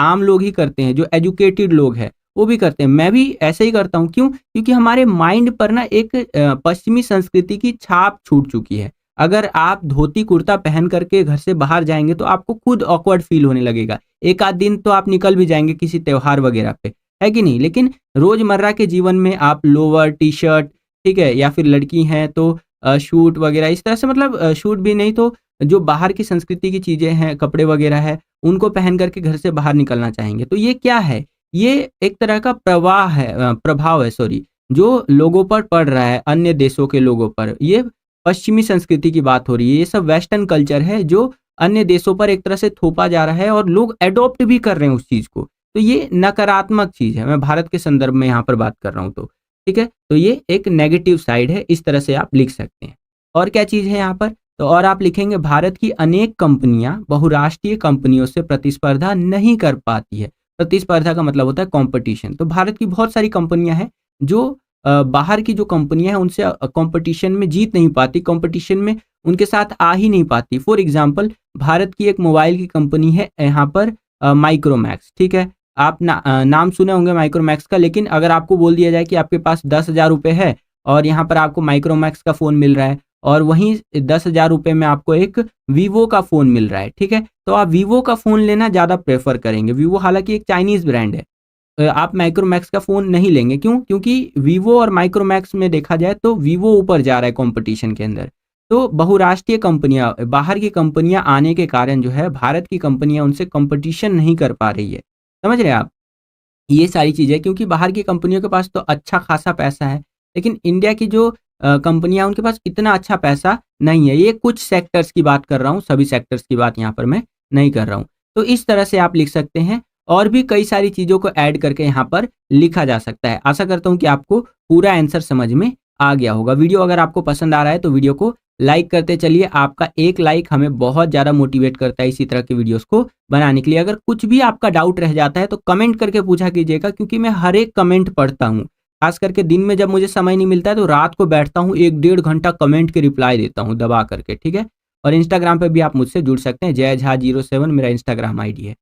आम लोग ही करते हैं, जो एजुकेटेड लोग हैं, वो भी करते हैं। मैं भी ऐसे ही करता हूँ, क्यों? क्योंकि हमारे माइंड पर ना एक पश्चिमी संस्कृति की छाप छूट चुकी है। अगर आप धोती कुर्ता पहन करके घर से बाहर जाएँगे, तो आपको खुद ऑकवर्ड फ़ील होने लगेगा। एक आध दिन तो आप निकल भी जाएँगे किसी त्योहार वगैरह पे, है कि नहीं? लेकिन रोज़मर्रा के जीवन में आप लोवर, टी-शर्ट, ठीक है? या फिर लड़की हैं तो सूट वगैरह इस तरह से, मतलब सूट भी नहीं तो जो बाहर की संस्कृति की चीज़ें हैं, कपड़े वगैरह है, उनको पहन कर के घर से बाहर निकलना चाहेंगे। तो ये क्या है? ये एक तरह का प्रभाव है, सॉरी, जो लोगों पर पड़ रहा है, अन्य देशों के लोगों पर। ये पश्चिमी संस्कृति की बात हो रही है। ये सब वेस्टर्न कल्चर है जो अन्य देशों पर एक तरह से थोपा जा रहा है और लोग एडॉप्ट भी कर रहे हैं उस चीज़ को। तो ये नकारात्मक चीज़ है। मैं भारत के संदर्भ में यहाँ पर बात कर रहा हूँ तो, ठीक है? तो ये एक नेगेटिव साइड है, इस तरह से आप लिख सकते हैं। और क्या चीज़ है यहाँ पर? तो और आप लिखेंगे भारत की अनेक कंपनियाँ बहुराष्ट्रीय कंपनियों से प्रतिस्पर्धा नहीं कर पाती है। प्रतिस्पर्धा का मतलब होता है कॉम्पिटिशन। तो भारत की बहुत सारी कंपनियाँ हैं जो बाहर की जो कंपनियाँ हैं उनसे कॉम्पिटिशन में जीत नहीं पाती, कॉम्पिटिशन में उनके साथ आ ही नहीं पाती। फॉर एग्ज़ाम्पल भारत की एक मोबाइल की कंपनी है यहाँ पर माइक्रोमैक्स, ठीक है? आप नाम सुने होंगे माइक्रोमैक्स का, लेकिन अगर आपको बोल दिया जाए कि आपके पास 10,000 रुपए है और यहाँ पर आपको माइक्रोमैक्स का फ़ोन मिल रहा है और वहीं 10,000 रुपए में आपको एक वीवो का फ़ोन मिल रहा है, ठीक है? तो आप वीवो का फ़ोन लेना ज़्यादा प्रेफ़र करेंगे। वीवो हालाँकि एक चाइनीज़ ब्रांड है। आप माइक्रोमैक्स का फ़ोन नहीं लेंगे, क्यों? क्योंकि वीवो और माइक्रोमैक्स में देखा जाए तो वीवो ऊपर जा रहा है कॉम्पिटिशन के अंदर। तो बहुराष्ट्रीय कंपनियाँ, बाहर की कंपनियाँ आने के कारण जो है भारत की कंपनियाँ उनसे कॉम्पिटिशन नहीं कर पा रही है। समझ रहे हैं आप? ये सारी चीज़ें, क्योंकि बाहर की कंपनियों के पास तो अच्छा खासा पैसा है, लेकिन इंडिया की जो कंपनियाँ उनके पास इतना अच्छा पैसा नहीं है। ये कुछ सेक्टर्स की बात कर रहा हूँ, सभी सेक्टर्स की बात यहाँ पर मैं नहीं कर रहा हूँ। तो इस तरह से आप लिख सकते हैं और भी कई सारी चीज़ों को ऐड करके यहाँ पर लिखा जा सकता है। आशा करता हूँ कि आपको पूरा आंसर समझ में आ गया होगा। वीडियो अगर आपको पसंद आ रहा है तो वीडियो को लाइक करते चलिए। आपका एक लाइक हमें बहुत ज़्यादा मोटिवेट करता है इसी तरह के वीडियोज़ को बनाने के लिए। अगर कुछ भी आपका डाउट रह जाता है तो कमेंट करके पूछा कीजिएगा, क्योंकि मैं हर एक कमेंट पढ़ता हूँ। खास करके दिन में जब मुझे समय नहीं मिलता है तो रात को बैठता हूँ, 1 डेढ़ घंटा कमेंट के रिप्लाई देता हूँ दबा करके, ठीक है? और इंस्टाग्राम पे भी आप मुझसे जुड़ सकते हैं, जय झा 07 मेरा इंस्टाग्राम आईडी है।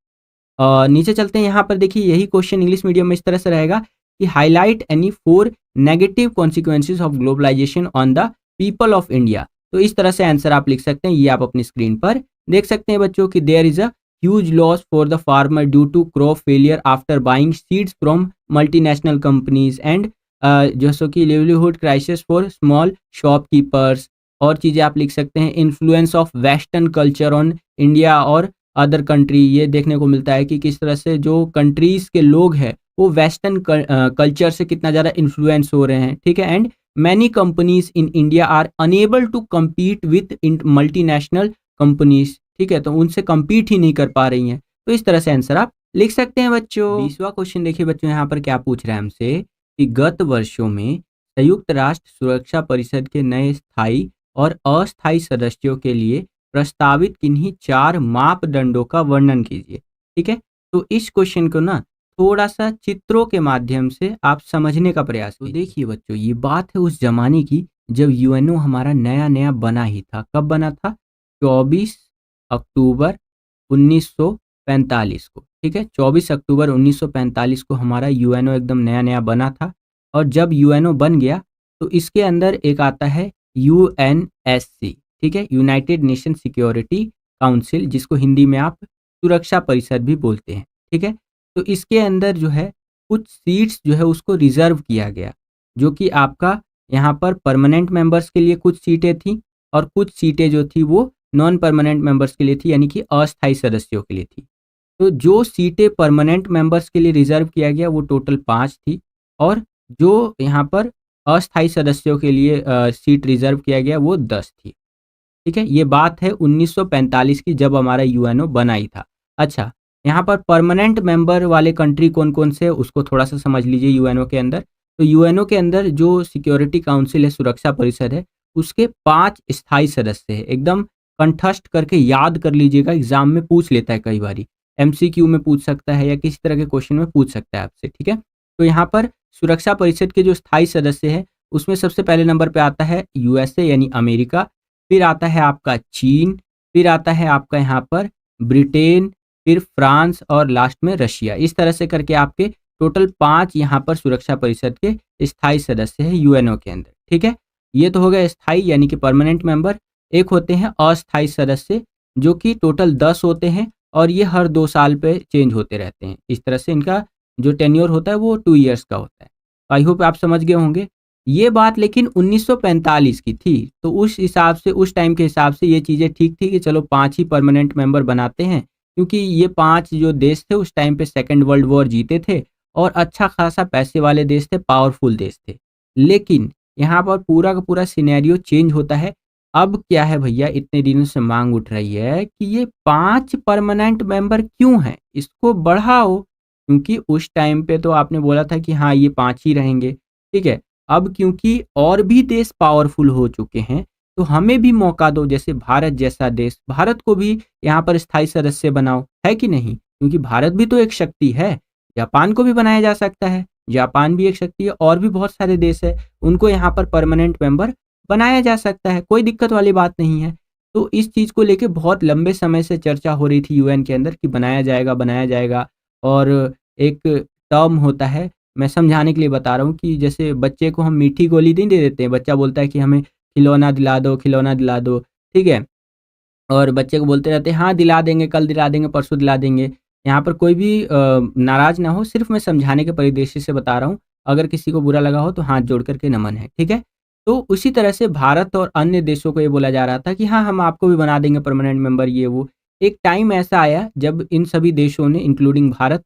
नीचे चलते हैं, यहाँ पर देखिए यही क्वेश्चन इंग्लिश मीडियम में इस तरह से रहेगा कि highlight any 4 negative consequences of globalisation on the people of India. तो इस तरह से आंसर आप लिख सकते हैं। ये आप अपनी स्क्रीन पर देख सकते हैं बच्चों कि there is a huge loss for the farmer due to crop failure after buying seeds from multinational companies and जैसो कि livelihood crisis for small shopkeepers. और चीज़ें आप लिख सकते हैं, influence of western culture on India और अदर कंट्री। ये देखने को मिलता है कि किस तरह से जो कंट्रीज़ के लोग हैं वो वेस्टर्न कल्चर से कितना ज़्यादा इन्फ्लुएंस हो रहे हैं, ठीक है? And many companies in India are unable to compete with multinational companies, ठीक है, तो उनसे compete ही नहीं कर पा रही हैं। तो इस तरह से आंसर आप लिख सकते हैं बच्चों। 20वां क्वेश्चन देखिए बच्चों, यहाँ पर क्या पूछ रहा है हमसे कि गत वर्षों में संयुक्त राष्ट्र सुरक्षा परिषद के नए स्थायी और अस्थायी सदस्यों के लिए प्रस्तावित किन्हीं 4 मापदंडों का वर्णन कीजिए। ठीक है, तो इस क्वेश्चन को ना थोड़ा सा चित्रों के माध्यम से आप समझने का प्रयास कीजिए। तो देखिए बच्चों, ये बात है उस जमाने की जब यूएनओ हमारा नया नया बना ही था। कब बना था? 24 अक्टूबर 1945 को। ठीक है, 24 अक्टूबर 1945 को हमारा यूएनओ एकदम नया नया बना था। और जब यूएनओ बन गया तो इसके अंदर एक आता है यूएनएससी। ठीक है, यूनाइटेड नेशन सिक्योरिटी काउंसिल, जिसको हिंदी में आप सुरक्षा परिषद भी बोलते हैं। ठीक है, तो इसके अंदर जो है कुछ सीट्स जो है उसको रिजर्व किया गया, जो कि आपका यहाँ पर परमानेंट मेंबर्स के लिए कुछ सीटें थी और कुछ सीटें जो थी वो नॉन परमानेंट मेंबर्स के लिए थी, यानी कि अस्थायी सदस्यों के लिए थी। तो जो सीटें परमानेंट मेंबर्स के लिए रिजर्व किया गया वो टोटल 5 थी, और जो यहाँ पर अस्थायी सदस्यों के लिए सीट रिजर्व किया गया वो 10 थी। ठीक है, ये बात है 1945 की, जब हमारा यूएनओ बना ही था। अच्छा, यहाँ पर परमानेंट मेंबर वाले कंट्री कौन कौन से उसको थोड़ा सा समझ लीजिए। यूएनओ के अंदर, तो यूएनओ के अंदर जो सिक्योरिटी काउंसिल है, सुरक्षा परिषद है, उसके 5 स्थायी सदस्य है। एकदम कंठस्थ करके याद कर लीजिएगा, एग्जाम में पूछ लेता है कई बारी, एमसीक्यू में पूछ सकता है या किसी तरह के क्वेश्चन में पूछ सकता है आपसे। ठीक है, तो यहाँ पर सुरक्षा परिषद के जो स्थायी सदस्य है उसमें सबसे पहले नंबर पे आता है यूएसए यानी अमेरिका, फिर आता है आपका चीन, फिर आता है आपका यहाँ पर ब्रिटेन, फिर फ्रांस और लास्ट में रशिया। इस तरह से करके आपके टोटल 5 यहाँ पर सुरक्षा परिषद के स्थायी सदस्य हैं यूएनओ के अंदर। ठीक है, ये तो हो गया स्थायी यानी कि परमानेंट मेंबर। एक होते हैं अस्थायी सदस्य, जो कि टोटल 10 होते हैं और ये हर 2 साल पे चेंज होते रहते हैं। इस तरह से इनका जो टेन्योर होता है वो 2 ईयर्स का होता है। आई होप आप समझ गए होंगे। ये बात लेकिन 1945 की थी, तो उस हिसाब से, उस टाइम के हिसाब से ये चीज़ें ठीक थी कि चलो 5 ही परमानेंट मेंबर बनाते हैं, क्योंकि ये 5 जो देश थे उस टाइम पे सेकंड वर्ल्ड वॉर जीते थे और अच्छा खासा पैसे वाले देश थे, पावरफुल देश थे। लेकिन यहाँ पर पूरा का पूरा सिनेरियो चेंज होता है। अब क्या है भैया, इतने दिनों से मांग उठ रही है कि ये 5 परमानेंट मेंबर क्यों हैं, इसको बढ़ाओ, क्योंकि उस टाइम पे तो आपने बोला था कि हाँ ये 5 ही रहेंगे। ठीक है, अब क्योंकि और भी देश पावरफुल हो चुके हैं तो हमें भी मौका दो, जैसे भारत जैसा देश, भारत को भी यहाँ पर स्थायी सदस्य बनाओ, है कि नहीं? क्योंकि भारत भी तो एक शक्ति है। जापान को भी बनाया जा सकता है, जापान भी एक शक्ति है, और भी बहुत सारे देश है, उनको यहाँ पर परमानेंट मेंबर बनाया जा सकता है, कोई दिक्कत वाली बात नहीं है। तो इस चीज़ को लेके बहुत लंबे समय से चर्चा हो रही थी यूएन के अंदर कि बनाया जाएगा, बनाया जाएगा। और एक टर्म होता है, मैं समझाने के लिए बता रहा हूँ, कि जैसे बच्चे को हम मीठी गोली नहीं दे देते हैं, बच्चा बोलता है कि हमें खिलौना दिला दो, खिलौना दिला दो। ठीक है, और बच्चे को बोलते रहते हैं हाँ दिला देंगे, कल दिला देंगे, परसों दिला देंगे। यहाँ पर कोई भी नाराज ना हो, सिर्फ मैं समझाने के परिदृश्य से बता रहा हूँ। अगर किसी को बुरा लगा हो तो हाथ जोड़ करके नमन है। ठीक है, तो उसी तरह से भारत और अन्य देशों को ये बोला जा रहा था कि हाँ हम आपको भी बना देंगे परमानेंट मेंबर, ये वो। एक टाइम ऐसा आया जब इन सभी देशों ने, इंक्लूडिंग भारत,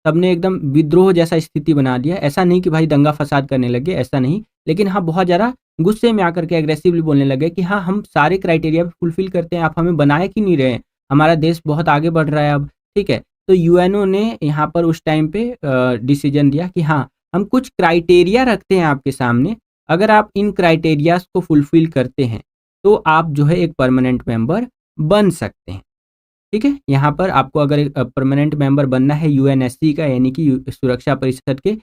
सबने एकदम विद्रोह जैसा स्थिति बना दिया। ऐसा नहीं कि भाई दंगा फसाद करने लगे, ऐसा नहीं, लेकिन हाँ बहुत ज़्यादा गुस्से में आकर के एग्रेसिवली बोलने लगे कि हाँ हम सारे क्राइटेरिया फुलफिल करते हैं, आप हमें बनाए क्यों नहीं रहे हैं, हमारा देश बहुत आगे बढ़ रहा है अब। ठीक है, तो यूएनओ ने यहाँ पर उस टाइम पे डिसीजन दिया कि हाँ हम कुछ क्राइटेरिया रखते हैं आपके सामने, अगर आप इन क्राइटेरियाज को फुलफिल करते हैं तो आप जो है एक परमानेंट मेंबर बन सकते हैं। ठीक है, यहाँ पर आपको अगर एक परमानेंट मेंबर बनना है यूएनएससी का, यानी कि सुरक्षा परिषद के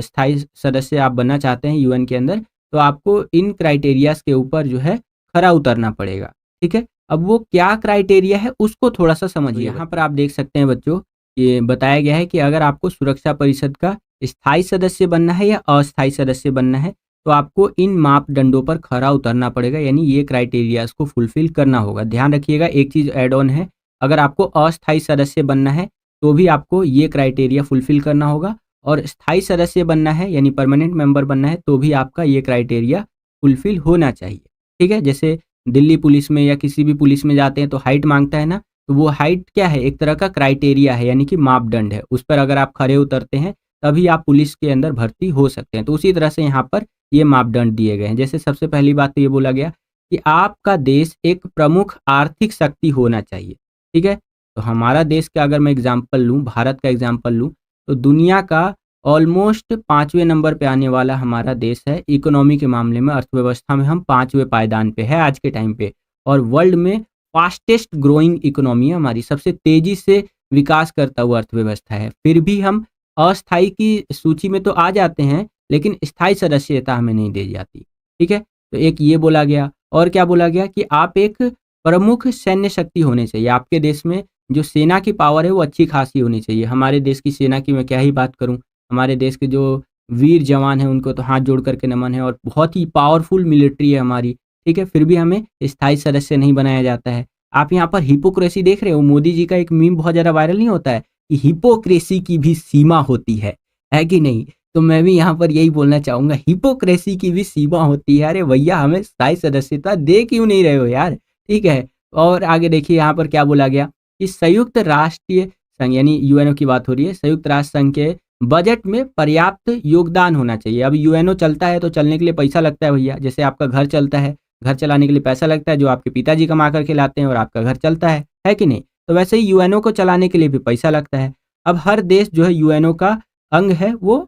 स्थायी सदस्य आप बनना चाहते हैं यूएन के अंदर, तो आपको इन क्राइटेरियाज के ऊपर जो है खरा उतरना पड़ेगा। ठीक है, अब वो क्या क्राइटेरिया है उसको थोड़ा सा समझिए। यहाँ पर आप देख सकते हैं बच्चों, ये बताया गया है कि अगर आपको सुरक्षा परिषद का स्थायी सदस्य बनना है या अस्थायी सदस्य बनना है तो आपको इन मापदंडों पर खरा उतरना पड़ेगा, यानी ये क्राइटेरियाज को फुलफिल करना होगा। ध्यान रखिएगा, एक चीज़ ऐड ऑन है, अगर आपको अस्थायी सदस्य बनना है तो भी आपको ये क्राइटेरिया फुलफिल करना होगा, और स्थायी सदस्य बनना है यानी परमानेंट मेंबर बनना है तो भी आपका ये क्राइटेरिया फुलफिल होना चाहिए। ठीक है, जैसे दिल्ली पुलिस में या किसी भी पुलिस में जाते हैं तो हाइट मांगता है ना, तो वो हाइट क्या है, एक तरह का क्राइटेरिया है, यानी कि मापदंड है, उस पर अगर आप खरे उतरते हैं तभी आप पुलिस के अंदर भर्ती हो सकते हैं। तो उसी तरह से यहाँ पर ये मापदंड दिए गए हैं। जैसे सबसे पहली बात तो ये बोला गया कि आपका देश एक प्रमुख आर्थिक शक्ति होना चाहिए, ठीक है? तो हमारा देश का अगर मैं एग्ज़ाम्पल लूँ, भारत का एग्ज़ाम्पल लूँ, तो दुनिया का ऑलमोस्ट 5वें नंबर पे आने वाला हमारा देश है। इकोनॉमी के मामले में, अर्थव्यवस्था में हम 5वें पायदान पे है आज के टाइम पे, और वर्ल्ड में फास्टेस्ट ग्रोइंग इकोनॉमी है हमारी, सबसे तेज़ी से विकास करता हुआ अर्थव्यवस्था है। फिर भी हम अस्थायी की सूची में तो आ जाते हैं, लेकिन स्थायी सदस्यता हमें नहीं दी जाती, ठीक है? तो एक ये बोला गया, और क्या बोला गया कि आप एक प्रमुख सैन्य शक्ति होने चाहिए। आपके देश में जो सेना की पावर है वो अच्छी खासी होनी चाहिए। हमारे देश की सेना की मैं क्या ही बात करूँ, हमारे देश के जो वीर जवान हैं उनको तो हाथ जोड़ करके नमन है, और बहुत ही पावरफुल मिलिट्री है हमारी, ठीक है? फिर भी हमें स्थायी सदस्य नहीं बनाया जाता है। आप यहाँ पर हिपोक्रेसी देख रहे हो, मोदी जी का एक मीम बहुत ज़्यादा वायरल नहीं होता है कि हिपोक्रेसी की भी सीमा होती है कि नहीं? तो मैं भी यहाँ पर यही बोलना चाहूँगा, हिपोक्रेसी की भी सीमा होती है। अरे भैया, हमें स्थायी सदस्यता दे क्यों नहीं रहे हो यार? ठीक है? और आगे देखिए यहाँ पर क्या बोला गया कि संयुक्त राष्ट्रीय संघ, यानी यूएनओ की बात हो रही है, संयुक्त राष्ट्र संघ के बजट में पर्याप्त योगदान होना चाहिए। अब यूएनओ चलता है तो चलने के लिए पैसा लगता है भैया, जैसे आपका घर चलता है, घर चलाने के लिए पैसा लगता है जो आपके पिताजी कमा करके लाते हैं और आपका घर चलता है कि नहीं? तो वैसे ही यूएनओ को चलाने के लिए भी पैसा लगता है। अब हर देश जो है यूएनओ का अंग है, वो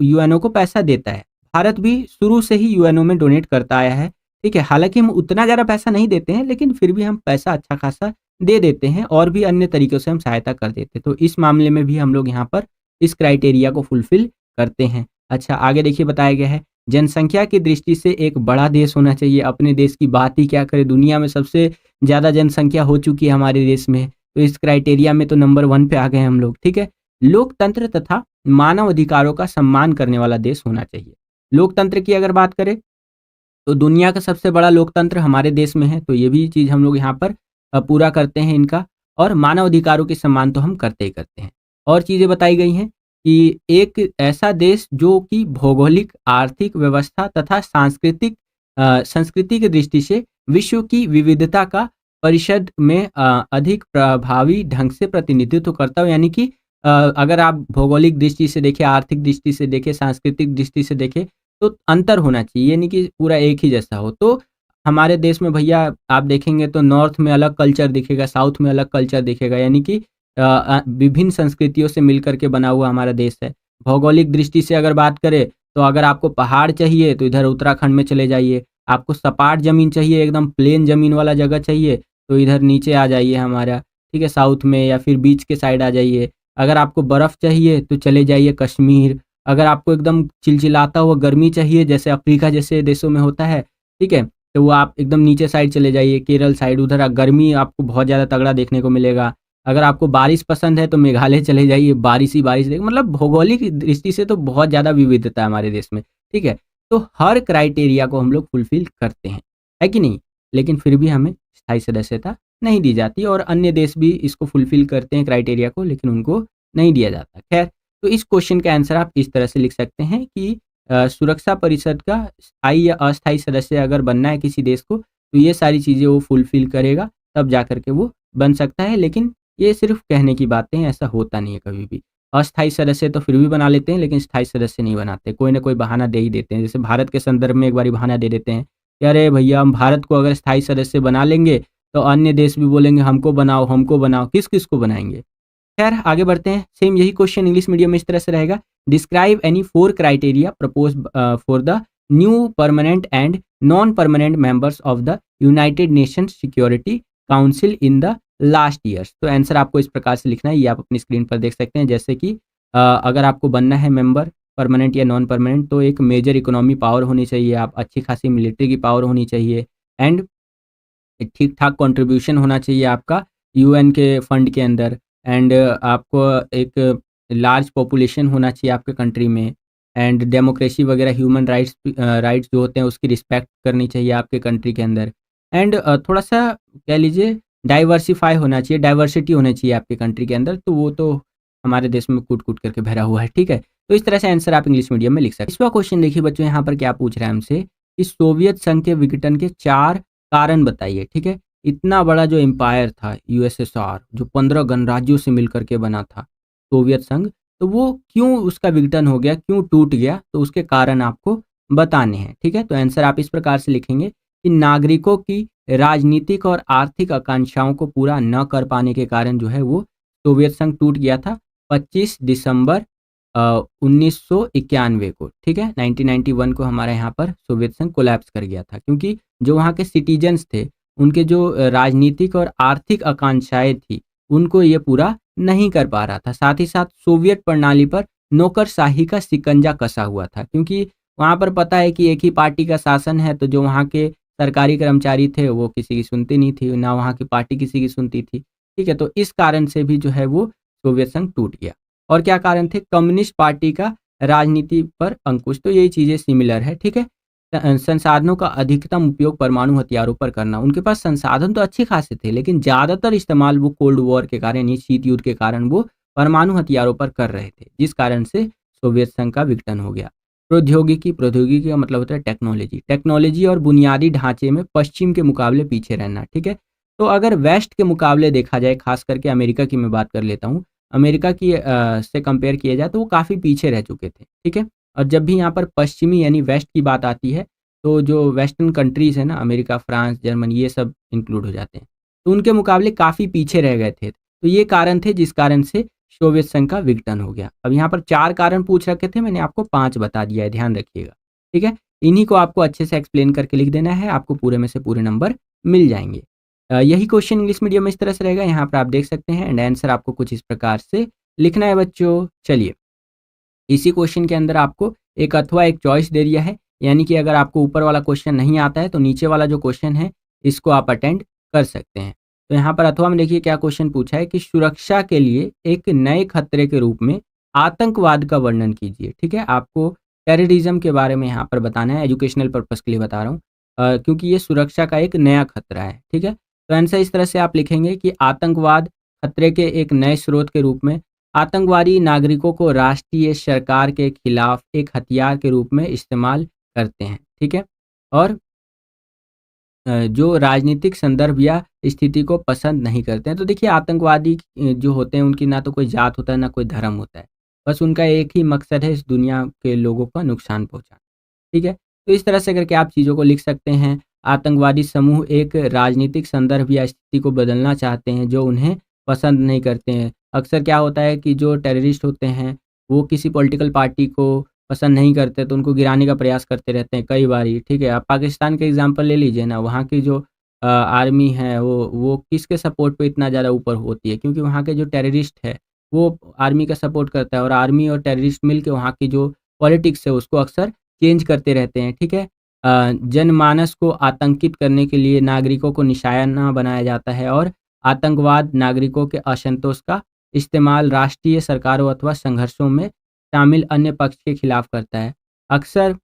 यूएनओ को पैसा देता है। भारत भी शुरू से ही यूएनओ में डोनेट करता आया है, ठीक है? हालाँकि हम उतना ज़्यादा पैसा नहीं देते हैं, लेकिन फिर भी हम पैसा अच्छा खासा दे देते हैं, और भी अन्य तरीकों से हम सहायता कर देते हैं। तो इस मामले में भी हम लोग यहाँ पर इस क्राइटेरिया को फुलफ़िल करते हैं। अच्छा, आगे देखिए बताया गया है, जनसंख्या की दृष्टि से एक बड़ा देश होना चाहिए। अपने देश की बात ही क्या करें, दुनिया में सबसे ज़्यादा जनसंख्या हो चुकी है हमारे देश में। तो इस क्राइटेरिया में तो नंबर 1 पे आ गए हम लोग, ठीक है? लोकतंत्र तथा मानव अधिकारों का सम्मान करने वाला देश होना चाहिए। लोकतंत्र की अगर बात करें, तो दुनिया का सबसे बड़ा लोकतंत्र हमारे देश में है, तो ये भी चीज़ हम लोग यहाँ पर पूरा करते हैं इनका, और मानव अधिकारों की सम्मान तो हम करते ही करते हैं। और चीज़ें बताई गई हैं कि एक ऐसा देश जो कि भौगोलिक, आर्थिक व्यवस्था तथा संस्कृति की दृष्टि से विश्व की विविधता का परिषद में अधिक प्रभावी ढंग से प्रतिनिधित्व करता हो, यानी कि अगर आप भौगोलिक दृष्टि से देखें, आर्थिक दृष्टि से देखें, सांस्कृतिक दृष्टि से देखें, तो अंतर होना चाहिए, ये नहीं कि पूरा एक ही जैसा हो। तो हमारे देश में भैया आप देखेंगे तो नॉर्थ में अलग कल्चर दिखेगा, साउथ में अलग कल्चर दिखेगा, यानी कि विभिन्न संस्कृतियों से मिलकर के बना हुआ हमारा देश है। भौगोलिक दृष्टि से अगर बात करें, तो अगर आपको पहाड़ चाहिए तो इधर उत्तराखंड में चले जाइए, आपको सपाट ज़मीन चाहिए, एकदम प्लेन ज़मीन वाला जगह चाहिए, तो इधर नीचे आ जाइए हमारा, ठीक है, साउथ में, या फिर बीच के साइड आ जाइए। अगर आपको बर्फ़ चाहिए तो चले जाइए कश्मीर। अगर आपको एकदम चिलचिलाता हुआ गर्मी चाहिए, जैसे अफ्रीका जैसे देशों में होता है, ठीक है? तो वो आप एकदम नीचे साइड चले जाइए, केरल साइड, उधर गर्मी आपको बहुत ज़्यादा तगड़ा देखने को मिलेगा। अगर आपको बारिश पसंद है तो मेघालय चले जाइए, बारिश ही बारिश मतलब भौगोलिक दृष्टि से तो बहुत ज़्यादा विविधता है हमारे देश में, ठीक है? तो हर क्राइटेरिया को हम लोग फुलफ़िल करते हैं, है कि नहीं? लेकिन फिर भी हमें स्थायी सदस्यता नहीं दी जाती, और अन्य देश भी इसको फुलफ़िल करते हैं क्राइटेरिया को, लेकिन उनको नहीं दिया जाता। खैर, तो इस क्वेश्चन का आंसर आप इस तरह से लिख सकते हैं कि सुरक्षा परिषद का स्थायी या अस्थायी सदस्य अगर बनना है किसी देश को, तो ये सारी चीज़ें वो फुलफ़िल करेगा, तब जा कर के वो बन सकता है। लेकिन ये सिर्फ़ कहने की बातें हैं, ऐसा होता नहीं है कभी भी। अस्थायी सदस्य तो फिर भी बना लेते हैं, लेकिन स्थायी सदस्य नहीं बनाते। कोई ना कोई बहाना दे ही देते हैं। जैसे भारत के संदर्भ में एक बारी बहाना दे देते हैं कि अरे भैया, हम भारत को अगर स्थायी सदस्य बना लेंगे, तो अन्य देश भी बोलेंगे हमको बनाओ, हमको बनाओ। किस-किस को बनाएँगे? खैर, आगे बढ़ते हैं। सेम यही क्वेश्चन इंग्लिश मीडियम में इस तरह से रहेगा, describe any 4 criteria proposed for the new permanent and non permanent members of the United Nations security council in the last years. तो आंसर आपको इस प्रकार से लिखना है, ये आप अपनी स्क्रीन पर देख सकते हैं। जैसे कि अगर आपको बनना है मेंबर, परमानेंट या नॉन परमानेंट, तो एक मेजर इकोनॉमी पावर होनी चाहिए, आप अच्छी खासी मिलिट्री की पावर होनी चाहिए, एंड ठीक-ठाक कंट्रीब्यूशन होना चाहिए आपका यूएन के फंड के अंदर, एंड आपको एक लार्ज पॉपुलेशन होना चाहिए आपके कंट्री में, एंड डेमोक्रेसी वगैरह, ह्यूमन राइट्स जो होते हैं उसकी रिस्पेक्ट करनी चाहिए आपके कंट्री के अंदर, एंड थोड़ा-सा कह लीजिए डाइवर्सिफ़ाई होना चाहिए, डाइवर्सिटी होनी चाहिए आपके कंट्री के अंदर, तो वो तो हमारे देश में कूट-कूट करके भरा हुआ है, ठीक है? तो इस तरह से आंसर आप इंग्लिश मीडियम में लिख सकते हैं। 20वां क्वेश्चन देखिए बच्चों, यहाँ पर क्या पूछ रहा है हमसे कि सोवियत संघ के विघटन के 4 कारण बताइए, ठीक है? इतना बड़ा जो एम्पायर था यूएसएसआर, जो 15 गणराज्यों से मिलकर के बना था, सोवियत संघ, तो वो क्यों उसका विघटन हो गया, क्यों टूट गया? तो उसके कारण आपको बताने हैं, ठीक है? तो आंसर आप इस प्रकार से लिखेंगे कि नागरिकों की राजनीतिक और आर्थिक आकांक्षाओं को पूरा न कर पाने के कारण जो है वो सोवियत संघ टूट गया था 25 दिसंबर 1991 को, ठीक है। 1991 को हमारे यहाँ पर सोवियत संघ कोलैप्स कर गया था, क्योंकि जो वहाँ के सिटीजन्स थे, उनके जो राजनीतिक और आर्थिक आकांक्षाएं थी, उनको ये पूरा नहीं कर पा रहा था। साथ ही साथ सोवियत प्रणाली पर नौकरशाही का शिकंजा कसा हुआ था, क्योंकि वहाँ पर पता है कि एक ही पार्टी का शासन है, तो जो वहाँ के सरकारी कर्मचारी थे वो किसी की सुनती नहीं थी, ना वहाँ की पार्टी किसी की सुनती थी, ठीक है। तो इस कारण से भी जो है वो सोवियत संघ टूट गया। और क्या कारण थे? कम्युनिस्ट पार्टी का राजनीति पर अंकुश। तो यही चीज़ें सिमिलर है, ठीक है। संसाधनों का अधिकतम उपयोग परमाणु हथियारों पर करना। उनके पास संसाधन तो अच्छे खासे थे, लेकिन ज़्यादातर इस्तेमाल वो कोल्ड वॉर के कारण, ये शीत युद्ध के कारण वो परमाणु हथियारों पर कर रहे थे, जिस कारण से सोवियत संघ का विघटन हो गया। प्रौद्योगिकी का मतलब होता है टेक्नोलॉजी और बुनियादी ढांचे में पश्चिम के मुकाबले पीछे रहना, ठीक है। तो अगर वेस्ट के मुकाबले देखा जाए, खास करके अमेरिका की मैं बात कर लेता हूँ, अमेरिका की से कंपेयर किया जाए तो वो काफ़ी पीछे रह चुके थे, ठीक है। और जब भी यहाँ पर पश्चिमी यानी वेस्ट की बात आती है, तो जो वेस्टर्न कंट्रीज़ है ना, अमेरिका, फ्रांस, जर्मनी, ये सब इंक्लूड हो जाते हैं, तो उनके मुकाबले काफ़ी पीछे रह गए थे। तो ये कारण थे जिस कारण से सोवियत संघ का विघटन हो गया। अब यहाँ पर 4 कारण पूछ रखे थे, मैंने आपको 5 बता दिया है, ध्यान रखिएगा, ठीक है। इन्हीं को आपको अच्छे से एक्सप्लेन करके लिख देना है, आपको पूरे में से पूरे नंबर मिल जाएंगे। यही क्वेश्चन इंग्लिश मीडियम में इस तरह से रहेगा, यहाँ पर आप देख सकते हैं, एंड आंसर आपको कुछ इस प्रकार से लिखना है बच्चों। चलिए, इसी क्वेश्चन के अंदर आपको एक अथवा एक चॉइस दे दिया है, यानी कि अगर आपको ऊपर वाला क्वेश्चन नहीं आता है तो नीचे वाला जो क्वेश्चन है इसको आप अटेंड कर सकते हैं। तो यहाँ पर अथवा में देखिए क्या क्वेश्चन पूछा है कि सुरक्षा के लिए एक नए खतरे के रूप में आतंकवाद का वर्णन कीजिए, ठीक है। आपको टेररिज्म के बारे में यहाँ पर बताना है, एजुकेशनल पर्पज़ के लिए बता रहा हूँ, क्योंकि ये सुरक्षा का एक नया खतरा है, ठीक है। तो आंसर इस तरह से आप लिखेंगे कि आतंकवाद खतरे के एक नए स्रोत के रूप में आतंकवादी नागरिकों को राष्ट्रीय सरकार के खिलाफ एक हथियार के रूप में इस्तेमाल करते हैं, ठीक है। और जो राजनीतिक संदर्भ या स्थिति को पसंद नहीं करते हैं। तो देखिए, आतंकवादी जो होते हैं उनकी ना तो कोई जात होता है, ना कोई धर्म होता है। बस उनका एक ही मकसद है, इस दुनिया के लोगों का नुकसान पहुँचाना, ठीक है। तो इस तरह से करके आप चीज़ों को लिख सकते हैं। आतंकवादी समूह एक राजनीतिक संदर्भ या स्थिति को बदलना चाहते हैं जो उन्हें पसंद नहीं करते हैं। अक्सर क्या होता है कि जो टेररिस्ट होते हैं, वो किसी पॉलिटिकल पार्टी को पसंद नहीं करते, तो उनको गिराने का प्रयास करते रहते हैं कई बारी, ठीक है। आप पाकिस्तान का एग्ज़ाम्पल ले लीजिए ना, वहाँ की जो आर्मी है वो किसके सपोर्ट पे इतना ज़्यादा ऊपर होती है? क्योंकि वहाँ के जो टेररिस्ट है, वो आर्मी का सपोर्ट करता है, और आर्मी और टेररिस्ट मिल के वहाँ की जो पॉलिटिक्स है उसको अक्सर चेंज करते रहते हैं, ठीक है। जनमानस को आतंकित करने के लिए नागरिकों को निशाना बनाया जाता है, और आतंकवाद नागरिकों के असंतोष का इस्तेमाल राष्ट्रीय सरकारों अथवा संघर्षों में शामिल अन्य पक्ष के खिलाफ करता है। अक्सर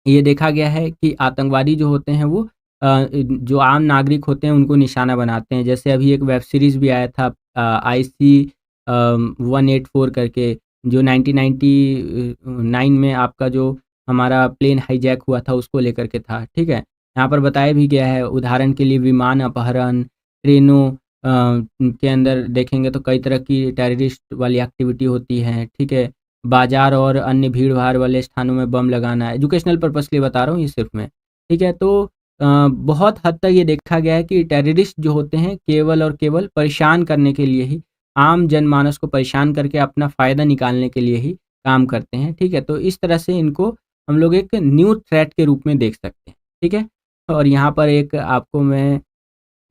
ये देखा गया है कि आतंकवादी जो होते हैं वो जो आम नागरिक होते हैं उनको निशाना बनाते हैं। जैसे अभी एक वेब सीरीज़ भी आया था आईसी 184 करके, जो 1999 में आपका जो हमारा प्लेन हाईजैक हुआ था उसको लेकर के था, ठीक है। यहाँ पर बताया भी गया है, उदाहरण के लिए विमान अपहरण, ट्रेनों के अंदर देखेंगे तो कई तरह की टेररिस्ट वाली एक्टिविटी होती है, ठीक है। बाज़ार और अन्य भीड़-भाड़ वाले स्थानों में बम लगाना, एजुकेशनल पर्पज़ के लिए बता रहा हूँ ये सिर्फ़ मैं, ठीक है। तो बहुत हद तक ये देखा गया है कि टेररिस्ट जो होते हैं केवल और केवल परेशान करने के लिए ही, आम जनमानस को परेशान करके अपना फ़ायदा निकालने के लिए ही काम करते हैं, ठीक है। तो इस तरह से इनको हम लोग एक न्यू थ्रेट के रूप में देख सकते हैं, ठीक है। और यहाँ पर एक आपको मैं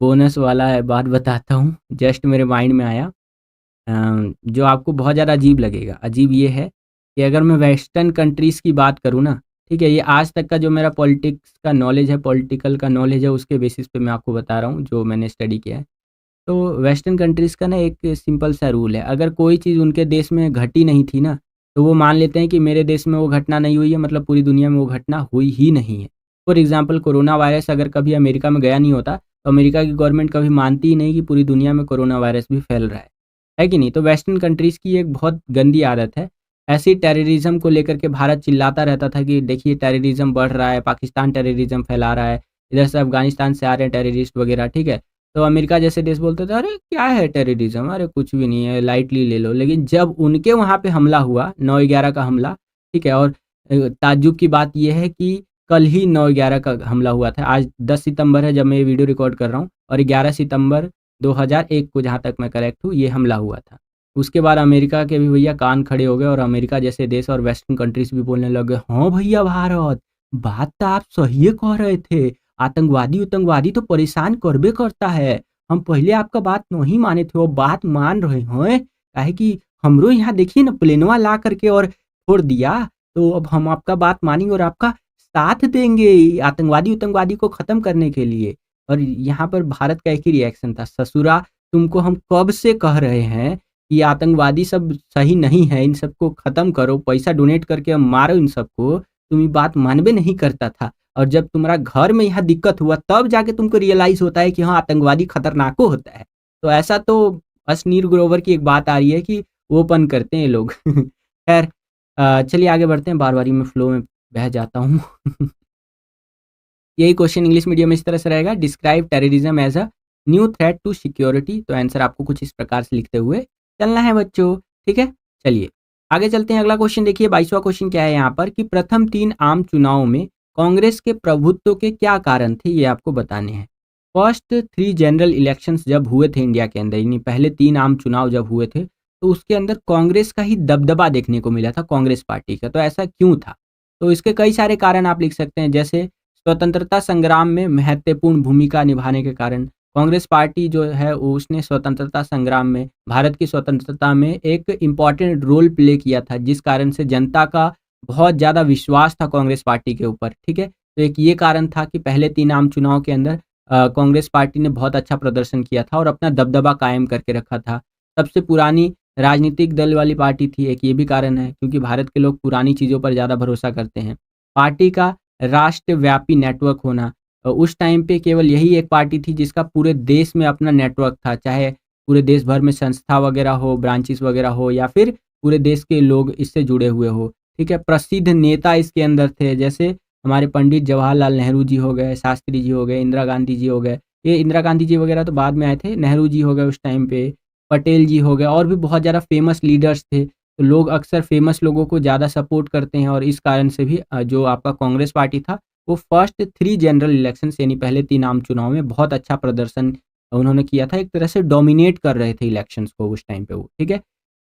बोनस वाला बात बताता हूँ, जस्ट मेरे माइंड में आया, जो आपको बहुत ज़्यादा अजीब लगेगा। अजीब ये है कि अगर मैं वेस्टर्न कंट्रीज़ की बात करूँ ना, ठीक है, ये आज तक का जो मेरा पॉलिटिक्स का नॉलेज है, पॉलिटिकल का नॉलेज है, उसके बेसिस पे मैं आपको बता रहा हूँ, जो मैंने स्टडी किया है। तो वेस्टर्न कंट्रीज़ का ना एक सिंपल सा रूल है, अगर कोई चीज़ उनके देश में घटी नहीं थी ना, तो वो मान लेते हैं कि मेरे देश में वो घटना नहीं हुई है, मतलब पूरी दुनिया में वो घटना हुई ही नहीं है। फॉर एग्ज़ाम्पल, कोरोना वायरस अगर कभी अमेरिका में गया नहीं होता, तो अमेरिका की गवर्नमेंट कभी मानती ही नहीं कि पूरी दुनिया में कोरोना वायरस भी फैल रहा है कि नहीं? तो वेस्टर्न कंट्रीज़ की एक बहुत गंदी आदत है, ऐसे ही टेररिज़्म को लेकर के भारत चिल्लाता रहता था कि देखिए टेररिज़्म बढ़ रहा है, पाकिस्तान टेररिज़्म फैला रहा है, इधर से अफ़गानिस्तान से आ रहे हैं टेररिस्ट वगैरह, ठीक है। तो अमेरिका जैसे देश बोलते थे, अरे क्या है टेररिज़्म, अरे कुछ भी नहीं है, लाइटली ले लो। लेकिन जब उनके वहाँ पे हमला हुआ, 9/11 का हमला, ठीक है, और ताज्जुब की बात ये है कि कल ही 9/11 का हमला हुआ था। आज 10 सितंबर है जब मैं ये वीडियो रिकॉर्ड कर रहा हूँ, और 11 सितंबर 2001 को, जहाँ तक मैं करेक्ट हूँ, ये हमला हुआ था। उसके बाद अमेरिका के भी भैया कान खड़े हो गए, और अमेरिका जैसे देश और वेस्टर्न कंट्रीज भी बोलने लगे, हाँ भैया भारत, बात तो आप सही कह रहे थे, आतंकवादी उतंकवादी तो परेशान करबे करता है, हम पहले आपका बात नहीं माने थे, वो बात मान रहे हैं, काहे कि हमरो यहाँ देखिए ना प्लेनवा ला करके और छोड़ दिया, तो अब हम आपका बात मानेंगे और आपका साथ देंगे आतंकवादी उतंकवादी को खत्म करने के लिए। और यहाँ पर भारत का एक ही रिएक्शन था, ससुरा तुमको हम कब से कह रहे हैं कि आतंकवादी सब सही नहीं है, इन सबको खत्म करो, पैसा डोनेट करके मारो इन सबको, तुम ये बात मानबे नहीं करता था, और जब तुम्हारा घर में यहाँ दिक्कत हुआ तब जाके तुमको रियलाइज होता है कि हाँ आतंकवादी खतरनाको होता है। तो ऐसा तो अश्नीर ग्रोवर की एक बात आ रही है कि ओपन करते हैं लोग। खैर, चलिए आगे बढ़ते हैं, बार-बारी मैं फ्लो में बह जाता हूँ। यही क्वेश्चन इंग्लिश मीडियम में इस तरह से रहेगा, describe terrorism as a new threat to security. तो आंसर आपको कुछ इस प्रकार से लिखते हुए चलना है बच्चों, ठीक है। चलिए आगे चलते हैं, अगला क्वेश्चन देखिए, 22वां क्वेश्चन क्या है यहाँ पर कि प्रथम 3 आम चुनाव में कांग्रेस के प्रभुत्व के क्या कारण थे, ये आपको बताने हैं। फर्स्ट 3 जनरल इलेक्शंस जब हुए थे इंडिया के अंदर, यानी पहले 3 आम चुनाव जब हुए थे, तो उसके अंदर कांग्रेस का ही दबदबा देखने को मिला था, कांग्रेस पार्टी का। तो ऐसा क्यों था? तो इसके कई सारे कारण आप लिख सकते हैं, जैसे स्वतंत्रता संग्राम में महत्वपूर्ण भूमिका निभाने के कारण कांग्रेस पार्टी जो है उसने स्वतंत्रता संग्राम में, भारत की स्वतंत्रता में एक इम्पॉर्टेंट रोल प्ले किया था, जिस कारण से जनता का बहुत ज़्यादा विश्वास था कांग्रेस पार्टी के ऊपर, ठीक है। तो एक ये कारण था कि पहले 3 आम चुनाव के अंदर कांग्रेस पार्टी ने बहुत अच्छा प्रदर्शन किया था और अपना दबदबा कायम करके रखा था। सबसे पुरानी राजनीतिक दल वाली पार्टी थी, एक ये भी कारण है, क्योंकि भारत के लोग पुरानी चीज़ों पर ज़्यादा भरोसा करते हैं। पार्टी का राष्ट्रव्यापी नेटवर्क होना, उस टाइम पे केवल यही एक पार्टी थी जिसका पूरे देश में अपना नेटवर्क था, चाहे पूरे देश भर में संस्था वगैरह हो, ब्रांचेस वगैरह हो, या फिर पूरे देश के लोग इससे जुड़े हुए हो, ठीक है। प्रसिद्ध नेता इसके अंदर थे, जैसे हमारे पंडित जवाहरलाल नेहरू जी हो गए, शास्त्री जी हो गए, इंदिरा गांधी जी हो गए। ये इंदिरा गांधी जी वगैरह तो बाद में आए थे, नेहरू जी हो गए उस टाइम पे, पटेल जी हो गए, और भी बहुत ज़्यादा फेमस लीडर्स थे। तो लोग अक्सर फेमस लोगों को ज़्यादा सपोर्ट करते हैं, और इस कारण से भी जो आपका कांग्रेस पार्टी था वो फर्स्ट 3 जनरल इलेक्शंस, यानी पहले 3 आम चुनाव में बहुत अच्छा प्रदर्शन उन्होंने किया था, एक तरह से डोमिनेट कर रहे थे इलेक्शंस को उस टाइम पे वो, ठीक है।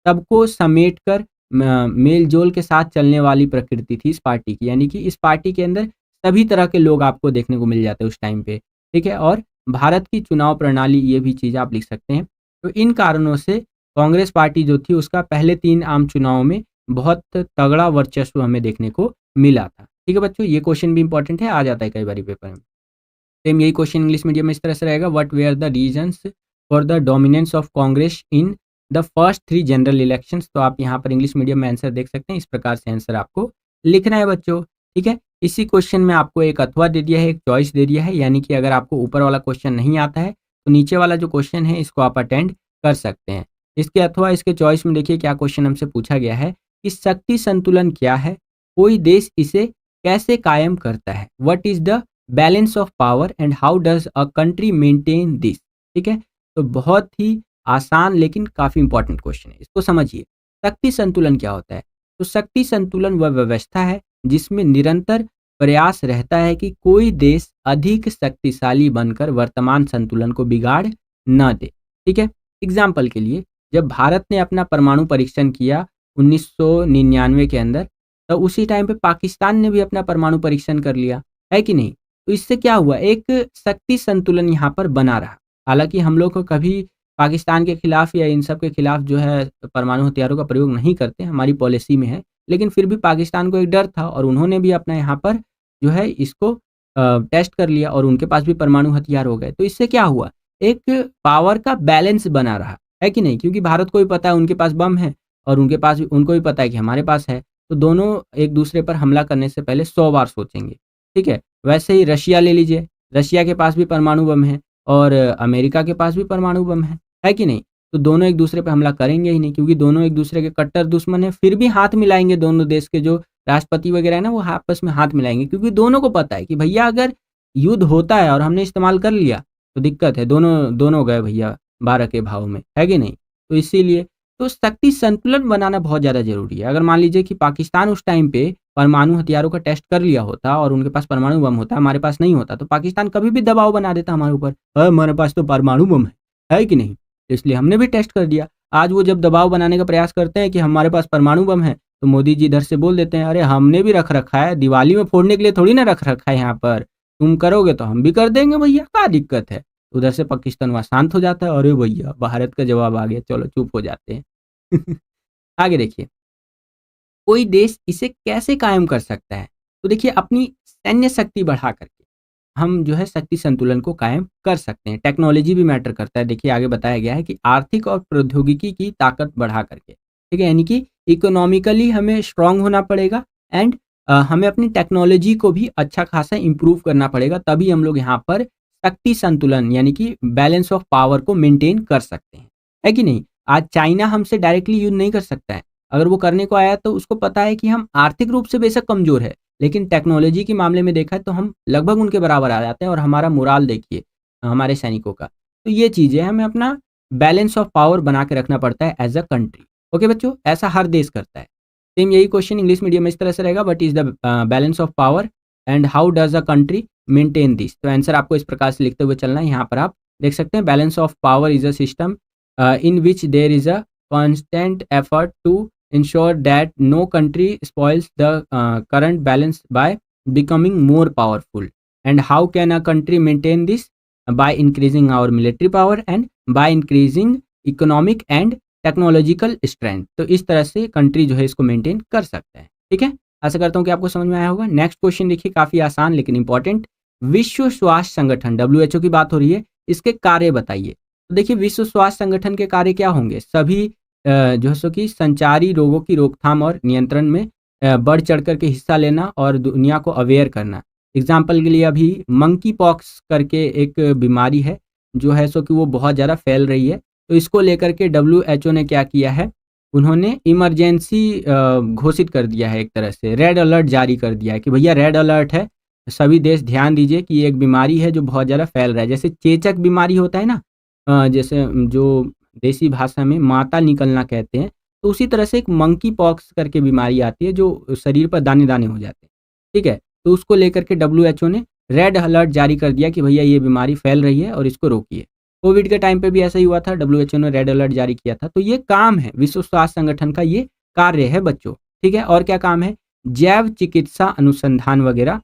सबको समेट कर मेल-जोल के साथ चलने वाली प्रकृति थी इस पार्टी की, यानी कि इस पार्टी के अंदर सभी तरह के लोग आपको देखने को मिल जाते हैं उस टाइम पे, ठीक है। और भारत की चुनाव प्रणाली, ये भी चीज़ आप लिख सकते हैं। तो इन कारणों से कांग्रेस पार्टी जो थी उसका पहले 3 आम चुनाव में बहुत तगड़ा वर्चस्व हमें देखने को मिला था, ठीक है बच्चों। ये क्वेश्चन भी इंपॉर्टेंट है, आ जाता है कई बार पेपर में। सेम यही क्वेश्चन इंग्लिश मीडियम में इस तरह से रहेगा, what were the reasons for the dominance of Congress in the first 3 general elections. तो आप यहाँ पर इंग्लिश मीडियम में आंसर देख सकते हैं, इस प्रकार से आंसर आपको लिखना है बच्चों, ठीक है। इसी क्वेश्चन में आपको एक अथवा दे दिया है, एक चॉइस दे दिया है, यानी कि अगर आपको ऊपर वाला क्वेश्चन नहीं आता है तो नीचे वाला जो क्वेश्चन है इसको आप अटेंड कर सकते हैं। इसके अथवा इसके चॉइस में देखिए क्या क्वेश्चन हमसे पूछा गया है कि शक्ति संतुलन क्या है, कोई देश इसे कैसे कायम करता है, what is the balance of power and how does a country maintain this, ठीक है। तो बहुत ही आसान लेकिन काफी इंपॉर्टेंट क्वेश्चन है, इसको समझिए। शक्ति संतुलन क्या होता है? तो शक्ति संतुलन वह व्यवस्था है जिसमें निरंतर प्रयास रहता है कि कोई देश अधिक शक्तिशाली बनकर वर्तमान संतुलन को बिगाड़ न दे, ठीक है। एग्जाम्पल के लिए, जब भारत ने अपना परमाणु परीक्षण किया 1999 के अंदर, तो उसी टाइम पे पाकिस्तान ने भी अपना परमाणु परीक्षण कर लिया, है कि नहीं? तो इससे क्या हुआ, एक शक्ति संतुलन यहाँ पर बना रहा। हालांकि हम लोग को कभी पाकिस्तान के खिलाफ या इन सब के खिलाफ जो है परमाणु हथियारों का प्रयोग नहीं करते, हमारी पॉलिसी में है, लेकिन फिर भी पाकिस्तान को एक डर था और उन्होंने भी अपना यहाँ पर जो है इसको टेस्ट कर लिया और उनके पास भी परमाणु हथियार हो गए। तो इससे क्या हुआ, एक पावर का बैलेंस बना रहा, है कि नहीं? क्योंकि भारत को भी पता है उनके पास बम है और उनको भी पता है कि हमारे पास है, तो दोनों एक दूसरे पर हमला करने से पहले 100 बार सोचेंगे, ठीक है। वैसे ही रशिया ले लीजिए, रशिया के पास भी परमाणु बम है और अमेरिका के पास भी परमाणु बम है कि नहीं? तो दोनों एक दूसरे पे हमला करेंगे ही नहीं, क्योंकि दोनों एक दूसरे के कट्टर दुश्मन हैं, फिर भी हाथ मिलाएँगे, दोनों देश के जो राष्ट्रपति वगैरह है ना, वो आपस में हाथ मिलाएँगे, क्योंकि दोनों को पता है कि भैया अगर युद्ध होता है और हमने इस्तेमाल कर लिया, तो दिक्कत है, दोनों दोनों गए भैया 12 के भाव में, है कि नहीं? तो इसीलिए तो शक्ति संतुलन बनाना बहुत ज़्यादा ज़रूरी है। अगर मान लीजिए कि पाकिस्तान उस टाइम पे परमाणु हथियारों का टेस्ट कर लिया होता और उनके पास परमाणु बम होता, हमारे पास नहीं होता, तो पाकिस्तान कभी भी दबाव बना देता हमारे ऊपर, हमारे पास तो परमाणु बम है कि नहीं? तो इसलिए हमने भी टेस्ट कर दिया। आज वो जब दबाव बनाने का प्रयास करते हैं कि हमारे पास परमाणु बम है, तो मोदी जी इधर से बोल देते हैं, अरे हमने भी रख रखा है, दिवाली में फोड़ने के लिए थोड़ी ना रख रखा है यहाँ पर, तुम करोगे तो हम भी कर देंगे भैया, क्या दिक्कत है? उधर से पाकिस्तान वहाँ शांत हो जाता है, अरे भैया भारत का जवाब आ गया, चलो चुप हो जाते हैं। आगे देखिए, कोई देश इसे कैसे कायम कर सकता है? तो देखिए, अपनी सैन्य शक्ति बढ़ा करके हम जो है शक्ति संतुलन को कायम कर सकते हैं। टेक्नोलॉजी भी मैटर करता है। देखिए आगे बताया गया है कि आर्थिक और प्रौद्योगिकी की ताकत बढ़ा करके, ठीक है? यानी कि इकोनॉमिकली हमें स्ट्रांग होना पड़ेगा एंड हमें अपनी टेक्नोलॉजी को भी अच्छा खासा इम्प्रूव करना पड़ेगा, तभी हम लोग यहाँ पर शक्ति संतुलन यानी कि बैलेंस ऑफ पावर को मेंटेन कर सकते हैं, है कि नहीं? आज चाइना हमसे डायरेक्टली युद्ध नहीं कर सकता है। अगर वो करने को आया तो उसको पता है कि हम आर्थिक रूप से बेशक कमज़ोर है, लेकिन टेक्नोलॉजी के मामले में देखा तो हम लगभग उनके बराबर आ जाते हैं और हमारा मोराल देखिए हमारे सैनिकों का। तो ये चीज़ है, हमें अपना बैलेंस ऑफ पावर बना के रखना पड़ता है एज़ अ कंट्री। ओके बच्चों, ऐसा हर देश करता है। सेम यही क्वेश्चन इंग्लिश मीडियम में इस तरह से रहेगा, what is the balance of power and how does a country maintain this? तो आंसर आपको इस प्रकार से लिखते हुए चलना है। यहाँ पर आप देख सकते हैं, balance of power is a system in which there is a constant effort to ensure that no country spoils the current balance by becoming more powerful. And how can a country maintain this? By increasing our military power and by increasing economic and technological strength. तो इस तरह से कंट्री जो है इसको मेंटेन कर सकता है। ठीक है, आशा करता हूँ कि आपको समझ में आया होगा। नेक्स्ट क्वेश्चन देखिए, काफ़ी आसान लेकिन इंपॉर्टेंट। विश्व स्वास्थ्य संगठन WHO की बात हो रही है, इसके कार्य बताइए। तो देखिए, विश्व स्वास्थ्य संगठन के कार्य क्या होंगे? सभी जो है सो कि संचारी रोगों की रोकथाम और नियंत्रण में बढ़ चढ़ कर के हिस्सा लेना और दुनिया को अवेयर करना। एग्जाम्पल के लिए अभी मंकी पॉक्स करके एक बीमारी है जो है सो कि वो बहुत ज़्यादा फैल रही है। तो इसको लेकर के WHO ने क्या किया है, उन्होंने इमरजेंसी घोषित कर दिया है, एक तरह से रेड अलर्ट जारी कर दिया है कि भैया रेड अलर्ट है, सभी देश ध्यान दीजिए कि ये एक बीमारी है जो बहुत ज़्यादा फैल रहा है। जैसे चेचक बीमारी होता है ना, जैसे जो देसी भाषा में माता निकलना कहते हैं, तो उसी तरह से एक मंकी पॉक्स करके बीमारी आती है जो शरीर पर दाने दाने हो जाते हैं। ठीक है, तो उसको लेकर के WHO ने रेड अलर्ट जारी कर दिया कि भैया ये बीमारी फैल रही है और इसको रोकिए। कोविड के टाइम पे भी ऐसा ही हुआ था, WHO ने रेड अलर्ट जारी किया था। तो ये काम है विश्व स्वास्थ्य संगठन का, ये कार्य है बच्चों। ठीक है, और क्या काम है? जैव चिकित्सा अनुसंधान वगैरह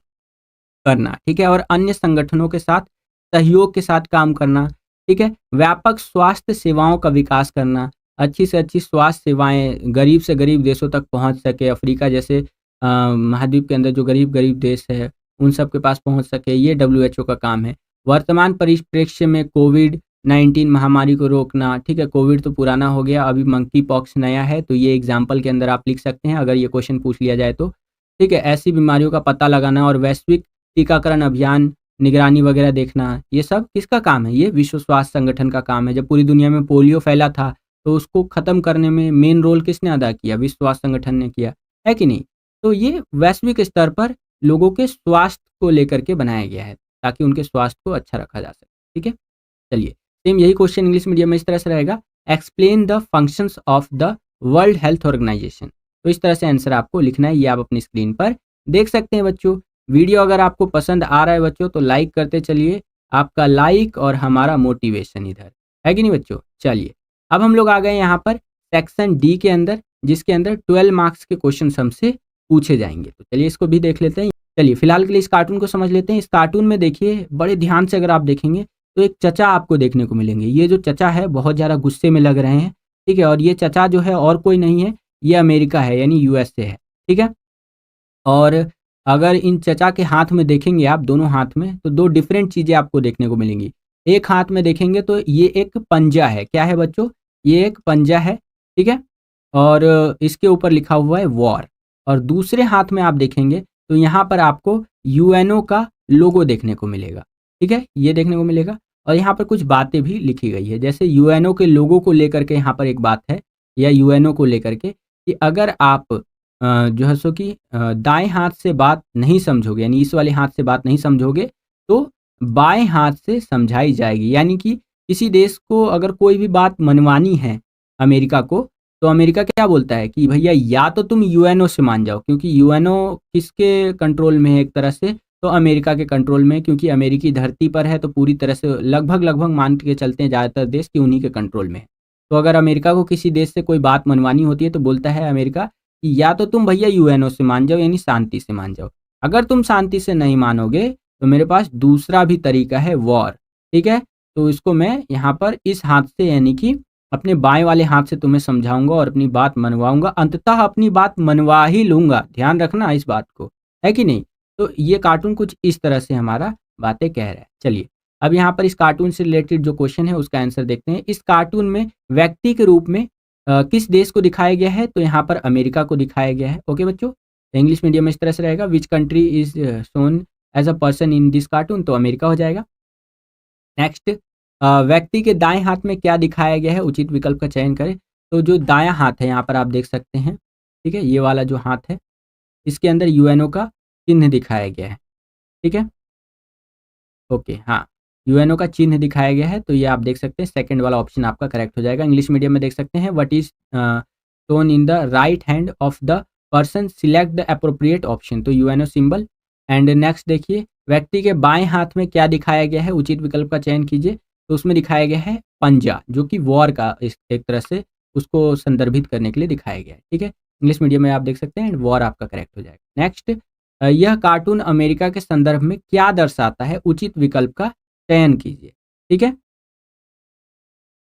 करना, ठीक है, और अन्य संगठनों के साथ सहयोग के साथ काम करना। ठीक है, व्यापक स्वास्थ्य सेवाओं का विकास करना, अच्छी से अच्छी स्वास्थ्य सेवाएं गरीब से गरीब देशों तक पहुंच सके। अफ्रीका जैसे महाद्वीप के अंदर जो गरीब गरीब देश है उन सब के पास पहुंच सके, ये WHO का काम है। वर्तमान परिप्रेक्ष्य में कोविड-19 महामारी को रोकना। ठीक है, कोविड तो पुराना हो गया, अभी मंकी पॉक्स नया है, तो ये एग्जाम्पल के अंदर आप लिख सकते हैं अगर ये क्वेश्चन पूछ लिया जाए तो। ठीक है, ऐसी बीमारियों का पता लगाना और वैश्विक टीकाकरण अभियान, निगरानी वगैरह देखना, ये सब किसका काम है? ये विश्व स्वास्थ्य संगठन का काम है। जब पूरी दुनिया में पोलियो फैला था तो उसको ख़त्म करने में मेन रोल किसने अदा किया? विश्व स्वास्थ्य संगठन ने किया, है कि नहीं? तो ये वैश्विक स्तर पर लोगों के स्वास्थ्य को लेकर के बनाया गया है ताकि उनके स्वास्थ्य को अच्छा रखा जा सके। ठीक है, चलिए, सेम यही क्वेश्चन इंग्लिश मीडियम में इस तरह से रहेगा, explain the functions of the World Health Organization. तो इस तरह से आंसर आपको लिखना है, ये आप अपनी स्क्रीन पर देख सकते हैं बच्चों। वीडियो अगर आपको पसंद आ रहा है बच्चों तो लाइक करते चलिए, आपका लाइक और हमारा मोटिवेशन इधर है कि नहीं बच्चों। चलिए, अब हम लोग आ गए यहाँ पर सेक्शन डी के अंदर, जिसके अंदर 12 मार्क्स के क्वेश्चन हमसे पूछे जाएंगे। तो चलिए इसको भी देख लेते हैं। चलिए फिलहाल के लिए इस कार्टून को समझ लेते हैं। इस कार्टून में देखिए, बड़े ध्यान से अगर आप देखेंगे तो एक चचा आपको देखने को मिलेंगे। ये जो चचा है बहुत ज़्यादा गुस्से में लग रहे हैं, ठीक है, और ये चचा जो है और कोई नहीं है, ये अमेरिका है यानी USA है। ठीक है, और अगर इन चचा के हाथ में देखेंगे आप, दोनों हाथ में, तो दो डिफरेंट चीज़ें आपको देखने को मिलेंगी। एक हाथ में देखेंगे तो ये एक पंजा है। क्या है बच्चों? ये एक पंजा है, ठीक है, और इसके ऊपर लिखा हुआ है वॉर। और दूसरे हाथ में आप देखेंगे तो यहाँ पर आपको UNO का लोगो देखने को मिलेगा। ठीक है, ये देखने को मिलेगा, और यहाँ पर कुछ बातें भी लिखी गई है। जैसे UNO के लोगो को लेकर के यहाँ पर एक बात है, या UNO को लेकर के कि अगर आप जो है सो कि दाएं हाथ से बात नहीं समझोगे, यानी इस वाले हाथ से बात नहीं समझोगे, तो बाएं हाथ से समझाई जाएगी। यानी कि किसी देश को अगर कोई भी बात मनवानी है अमेरिका को, तो अमेरिका क्या बोलता है कि भैया या तो तुम यूएनओ से मान जाओ, क्योंकि यूएनओ किसके कंट्रोल में है एक तरह से, तो अमेरिका के कंट्रोल में, क्योंकि अमेरिकी धरती पर है तो पूरी तरह से लगभग लगभग मान के चलते हैं ज़्यादातर देश कि उन्हीं के कंट्रोल में है। तो अगर अमेरिका को किसी देश से कोई बात मनवानी होती है तो बोलता है अमेरिका कि या तो तुम भैया यूएनओ से मान जाओ, यानी शांति से मान जाओ। अगर तुम शांति से नहीं मानोगे तो मेरे पास दूसरा भी तरीका है, वॉर। ठीक है, तो इसको मैं यहाँ पर इस हाथ से यानी कि अपने बाएं वाले हाथ से तुम्हें समझाऊंगा और अपनी बात मनवाऊंगा, अंततः अपनी बात मनवा ही लूंगा, ध्यान रखना इस बात को, है कि नहीं। तो ये कार्टून कुछ इस तरह से हमारा बातें कह रहा है। चलिए अब यहाँ पर इस कार्टून से रिलेटेड जो क्वेश्चन है उसका आंसर देखते हैं। इस कार्टून में व्यक्ति के रूप में किस देश को दिखाया गया है, तो यहाँ पर अमेरिका को दिखाया गया है। ओके बच्चों, इंग्लिश मीडियम में इस तरह से रहेगा, which country is shown as a person in this cartoon, तो अमेरिका हो जाएगा। नेक्स्ट, व्यक्ति के दाएं हाथ में क्या दिखाया गया है, उचित विकल्प का चयन करें। तो जो दायां हाथ है यहाँ पर आप देख सकते हैं, ठीक है, ये वाला जो हाथ है इसके अंदर यूएनओ का चिन्ह दिखाया गया है। ठीक है, ओके, हाँ, यूएनओ का चिन्ह दिखाया गया है, तो ये आप देख सकते हैं सेकंड वाला ऑप्शन आपका करेक्ट हो जाएगा। इंग्लिश मीडियम में देख सकते हैं, what is shown in the right hand of the person, select the appropriate option, तो यूएनओ सिंबल। एंड नेक्स्ट देखिए, व्यक्ति के बाएं हाथ में क्या दिखाया गया है, उचित विकल्प का चयन कीजिए। तो उसमें दिखाया गया है पंजा, जो कि वॉर का एक तरह से उसको संदर्भित करने के लिए दिखाया गया है। ठीक है, इंग्लिश मीडियम में आप देख सकते हैं, एंड वॉर आपका करेक्ट हो जाएगा। नेक्स्ट, यह कार्टून अमेरिका के संदर्भ में क्या दर्शाता है, उचित विकल्प का चयन कीजिए। ठीक है,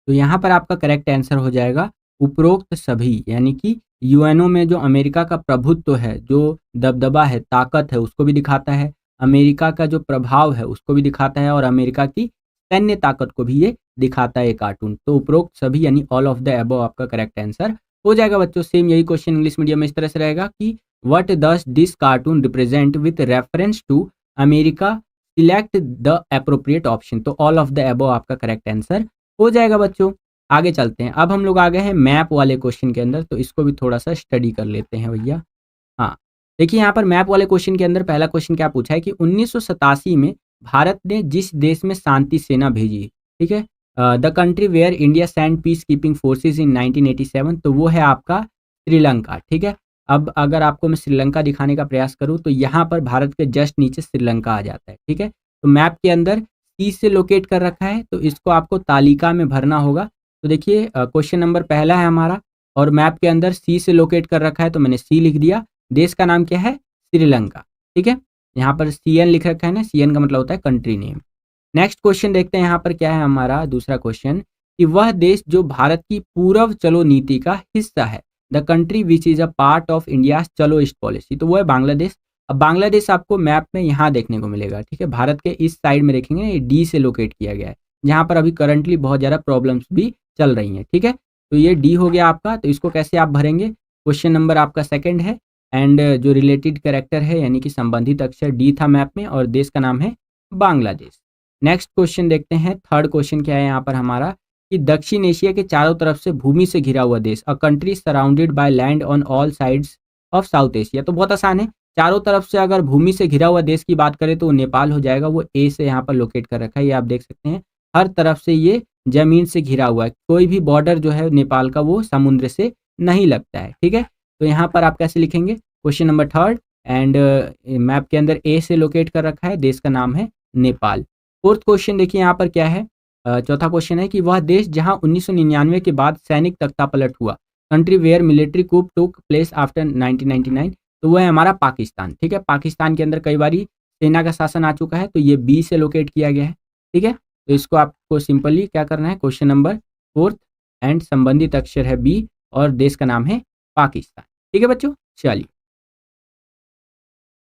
तो यहाँ पर आपका करेक्ट आंसर हो जाएगा उपरोक्त सभी, यानी कि यूएनओ में जो अमेरिका का प्रभुत्व है, जो दबदबा है, ताकत है, उसको भी दिखाता है, अमेरिका का जो प्रभाव है उसको भी दिखाता है, और अमेरिका की सैन्य ताकत को भी ये दिखाता है कार्टून। तो उपरोक्त सभी यानी ऑल ऑफ द अबव आपका करेक्ट आंसर हो जाएगा बच्चों। सेम यही क्वेश्चन इंग्लिश मीडियम में इस तरह से रहेगा कि what does this cartoon represent with reference to America, select the appropriate option, तो ऑल ऑफ द अबव आपका करेक्ट आंसर हो जाएगा बच्चों। आगे चलते हैं, अब हम लोग आ गए हैं मैप वाले क्वेश्चन के अंदर, तो इसको भी थोड़ा सा स्टडी कर लेते हैं भैया। हाँ, देखिए यहाँ पर मैप वाले क्वेश्चन के अंदर पहला क्वेश्चन क्या पूछा है कि 1987 में भारत ने जिस देश में शांति सेना भेजी, ठीक है, the country where India send peace keeping forces in 1987, तो वो है आपका श्रीलंका। ठीक है, अब अगर आपको मैं श्रीलंका दिखाने का प्रयास करूँ तो यहाँ पर भारत के जस्ट नीचे श्रीलंका आ जाता है। ठीक है, तो मैप के अंदर सी से लोकेट कर रखा है, तो इसको आपको तालिका में भरना होगा। तो देखिए क्वेश्चन नंबर पहला है हमारा, और मैप के अंदर सी से लोकेट कर रखा है, तो मैंने सी लिख दिया। देश का नाम क्या है, श्रीलंका। ठीक है, यहाँ पर CN लिख रखा है ना, CN का मतलब होता है कंट्री नेम। नेक्स्ट क्वेश्चन देखते हैं यहाँ पर क्या है हमारा दूसरा क्वेश्चन, कि वह देश जो भारत की पूर्व चलो नीति का हिस्सा है, the country which is a part of India चलो ईस्ट पॉलिसी, तो वो है बांग्लादेश। अब बांग्लादेश आपको मैप में यहाँ देखने को मिलेगा। ठीक है, भारत के इस साइड में देखेंगे, ये डी से लोकेट किया गया है, जहाँ पर अभी करंटली बहुत ज़्यादा प्रॉब्लम्स भी चल रही हैं। ठीक है, तो ये डी हो गया आपका, तो इसको कैसे आप भरेंगे, क्वेश्चन नंबर आपका सेकंड है, एंड जो रिलेटेड कैरेक्टर है यानी कि संबंधित अक्षर डी था मैप में, और देश का नाम है बांग्लादेश। नेक्स्ट क्वेश्चन देखते हैं, थर्ड क्वेश्चन क्या है यहाँ पर हमारा, कि दक्षिण एशिया के चारों तरफ से भूमि से घिरा हुआ देश, a country surrounded by land on all sides of south Asia, तो बहुत आसान है, चारों तरफ से अगर भूमि से घिरा हुआ देश की बात करें तो नेपाल हो जाएगा, वो ए से यहाँ पर लोकेट कर रखा है, ये आप देख सकते हैं, हर तरफ से ये जमीन से घिरा हुआ है, कोई भी बॉर्डर जो है नेपाल का वो समुद्र से नहीं लगता है। ठीक है, तो यहाँ पर आप कैसे लिखेंगे, question number third, and map के अंदर ए से लोकेट कर रखा है, देश का नाम है नेपाल। फोर्थ क्वेश्चन देखिए यहाँ पर क्या है, चौथा क्वेश्चन है कि वह देश जहां 1999 के बाद सैनिक तख्तापलट हुआ, country where military coup took place after 1999, तो वह है हमारा पाकिस्तान। ठीक है, पाकिस्तान के अंदर कई बारी सेना का शासन आ चुका है, तो ये बी से लोकेट किया गया है। ठीक है, तो इसको आपको सिंपली क्या करना है, क्वेश्चन नंबर फोर्थ, एंड संबंधित अक्षर है बी, और देश का नाम है पाकिस्तान। ठीक है बच्चों, चलिए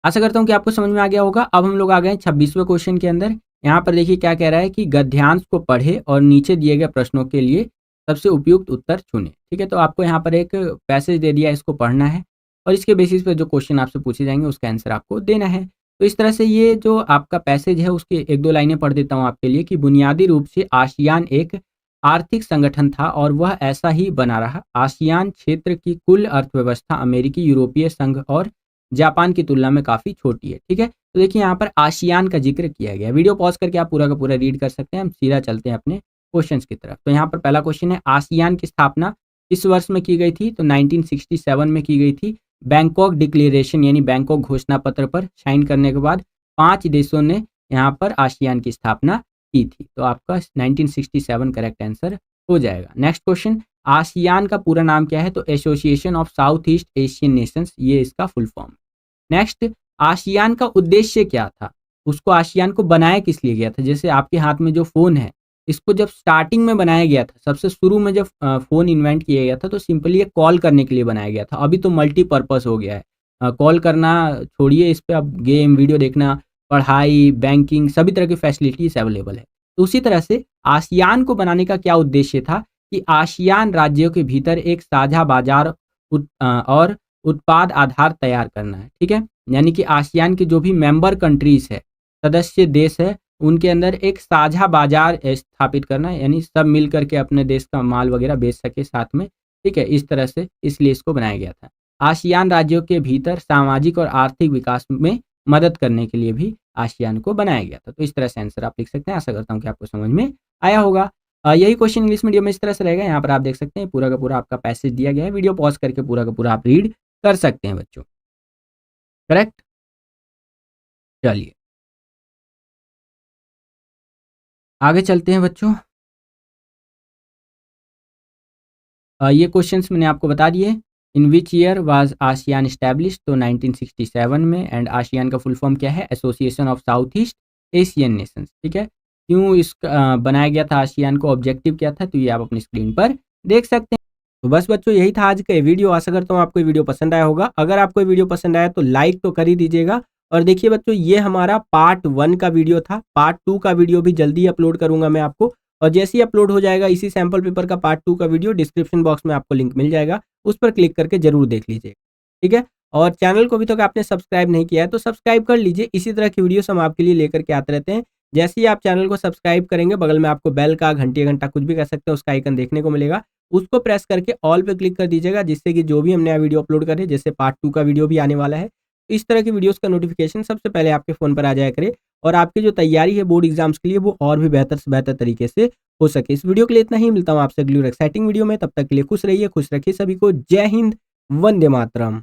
आशा करता हूँ कि आपको समझ में आ गया होगा। अब हम लोग आ गए 26वें क्वेश्चन के अंदर। यहाँ पर देखिए क्या कह रहा है कि गद्यांश को पढ़े और नीचे दिए गए प्रश्नों के लिए सबसे उपयुक्त उत्तर चुने। ठीक है, तो आपको यहाँ पर एक पैसेज दे दिया, इसको पढ़ना है और इसके बेसिस पे जो क्वेश्चन आपसे पूछे जाएंगे उसका आंसर आपको देना है। तो इस तरह से ये जो आपका पैसेज है उसके एक दो लाइनें पढ़ देता हूँ आपके लिए, कि बुनियादी रूप से आसियान एक आर्थिक संगठन था और वह ऐसा ही बना रहा। आसियान क्षेत्र की कुल अर्थव्यवस्था अमेरिकी, यूरोपीय संघ और जापान की तुलना में काफ़ी छोटी है। ठीक है, तो देखिए यहाँ पर आसियान का जिक्र किया गया। वीडियो पॉज करके आप पूरा का पूरा रीड कर सकते हैं। हम सीधा चलते हैं अपने क्वेश्चंस की तरफ। तो यहाँ पर पहला क्वेश्चन है, आसियान की स्थापना किस वर्ष में की गई थी? तो 1967 में की गई थी। बैंकॉक डिक्लेरेशन यानी बैंकॉक घोषणा पत्र पर साइन करने के बाद 5 देशों ने यहाँ पर आसियान की स्थापना की थी। तो आपका 1967 करेक्ट आंसर हो जाएगा। नेक्स्ट क्वेश्चन, आसियान का पूरा नाम क्या है? तो association of South East Asian Nations, ये इसका फुल फॉर्म। नेक्स्ट, आसियान का उद्देश्य क्या था? उसको आसियान को बनाया किस लिए गया था? जैसे आपके हाथ में जो फ़ोन है, इसको जब स्टार्टिंग में बनाया गया था, सबसे शुरू में जब फ़ोन इन्वेंट किया गया था, तो सिंपली ये कॉल करने के लिए बनाया गया था। अभी तो मल्टीपर्पज़ हो गया है। कॉल करना छोड़िए, इस पे अब गेम, वीडियो देखना, पढ़ाई, बैंकिंग सभी तरह की फैसिलिटीज़ अवेलेबल है। तो उसी तरह से आसियान को बनाने का क्या उद्देश्य था कि आसियान राज्यों के भीतर एक साझा बाज़ार और उत्पाद आधार तैयार करना है, ठीक है? यानी कि आसियान के जो भी मेंबर कंट्रीज़ है, सदस्य देश है, उनके अंदर एक साझा बाज़ार स्थापित करना है, यानी सब मिल कर के अपने देश का माल वगैरह बेच सके साथ में, ठीक है? इस तरह से इसलिए इसको बनाया गया था। आसियान राज्यों के भीतर सामाजिक और आर्थिक विकास में मदद करने के लिए भी आसियान को बनाया गया था। तो इस तरह से आंसर आप लिख सकते हैं। आशा करता हूँ कि आपको समझ में आया होगा। यही क्वेश्चन इंग्लिश मीडियम में इस तरह से रहेगा। यहाँ पर आप देख सकते हैं पूरा का पूरा आपका पैसेज दिया गया है। वीडियो पॉज़ करके पूरा का पूरा आप रीड कर सकते हैं बच्चों। करेक्ट? चलिए, आगे चलते हैं बच्चों। ये क्वेश्चंस मैंने आपको बता दिए। In which year was ASEAN established? तो 1967 में। एंड आसियान का फुल फॉर्म क्या है? Association of South East Asian Nations, ठीक है? क्यों इसका बनाया गया था आसियान को? ऑब्जेक्टिव क्या था? तो ये आप अपनी स्क्रीन पर देख सकते हैं। तो बस बच्चों, यही था आज का ये वीडियो। आशा करता हूँ आपको ये वीडियो पसंद आया होगा। अगर आपको ये वीडियो पसंद आया तो लाइक तो कर ही दीजिएगा। और देखिए बच्चों, ये हमारा पार्ट 1 का वीडियो था। पार्ट 2 का वीडियो भी जल्दी अपलोड करूँगा मैं आपको। और जैसे ही अपलोड हो जाएगा इसी सैंपल पेपर का पार्ट 2 का वीडियो, डिस्क्रिप्शन बॉक्स में आपको लिंक मिल जाएगा, उस पर क्लिक करके जरूर देख लीजिए, ठीक है? और चैनल को अभी तक आपने सब्सक्राइब नहीं किया है तो सब्सक्राइब कर लीजिए। इसी तरह की वीडियोस हम आपके लिए लेकर के आते रहते हैं। जैसे ही आप चैनल को सब्सक्राइब करेंगे, बगल में आपको बेल का, घंटी घंटा कुछ भी कह सकते हैं, उसका आइकन देखने को मिलेगा। उसको प्रेस करके ऑल पे क्लिक कर दीजिएगा, जिससे कि जो भी हम नया वीडियो अपलोड करें, जैसे पार्ट 2 का वीडियो भी आने वाला है, इस तरह की वीडियोस का नोटिफिकेशन सबसे पहले आपके फ़ोन पर आ जाया करे और आपकी जो तैयारी है बोर्ड एग्जाम्स के लिए, वो और भी बेहतर से बेहतर तरीके से हो सके। इस वीडियो के लिए इतना ही। मिलता हूँ आपसे अगली और एक्साइटिंग वीडियो में। तब तक के लिए खुश रहिए, खुश रखिए सभी को। जय हिंद, वंदे मातरम।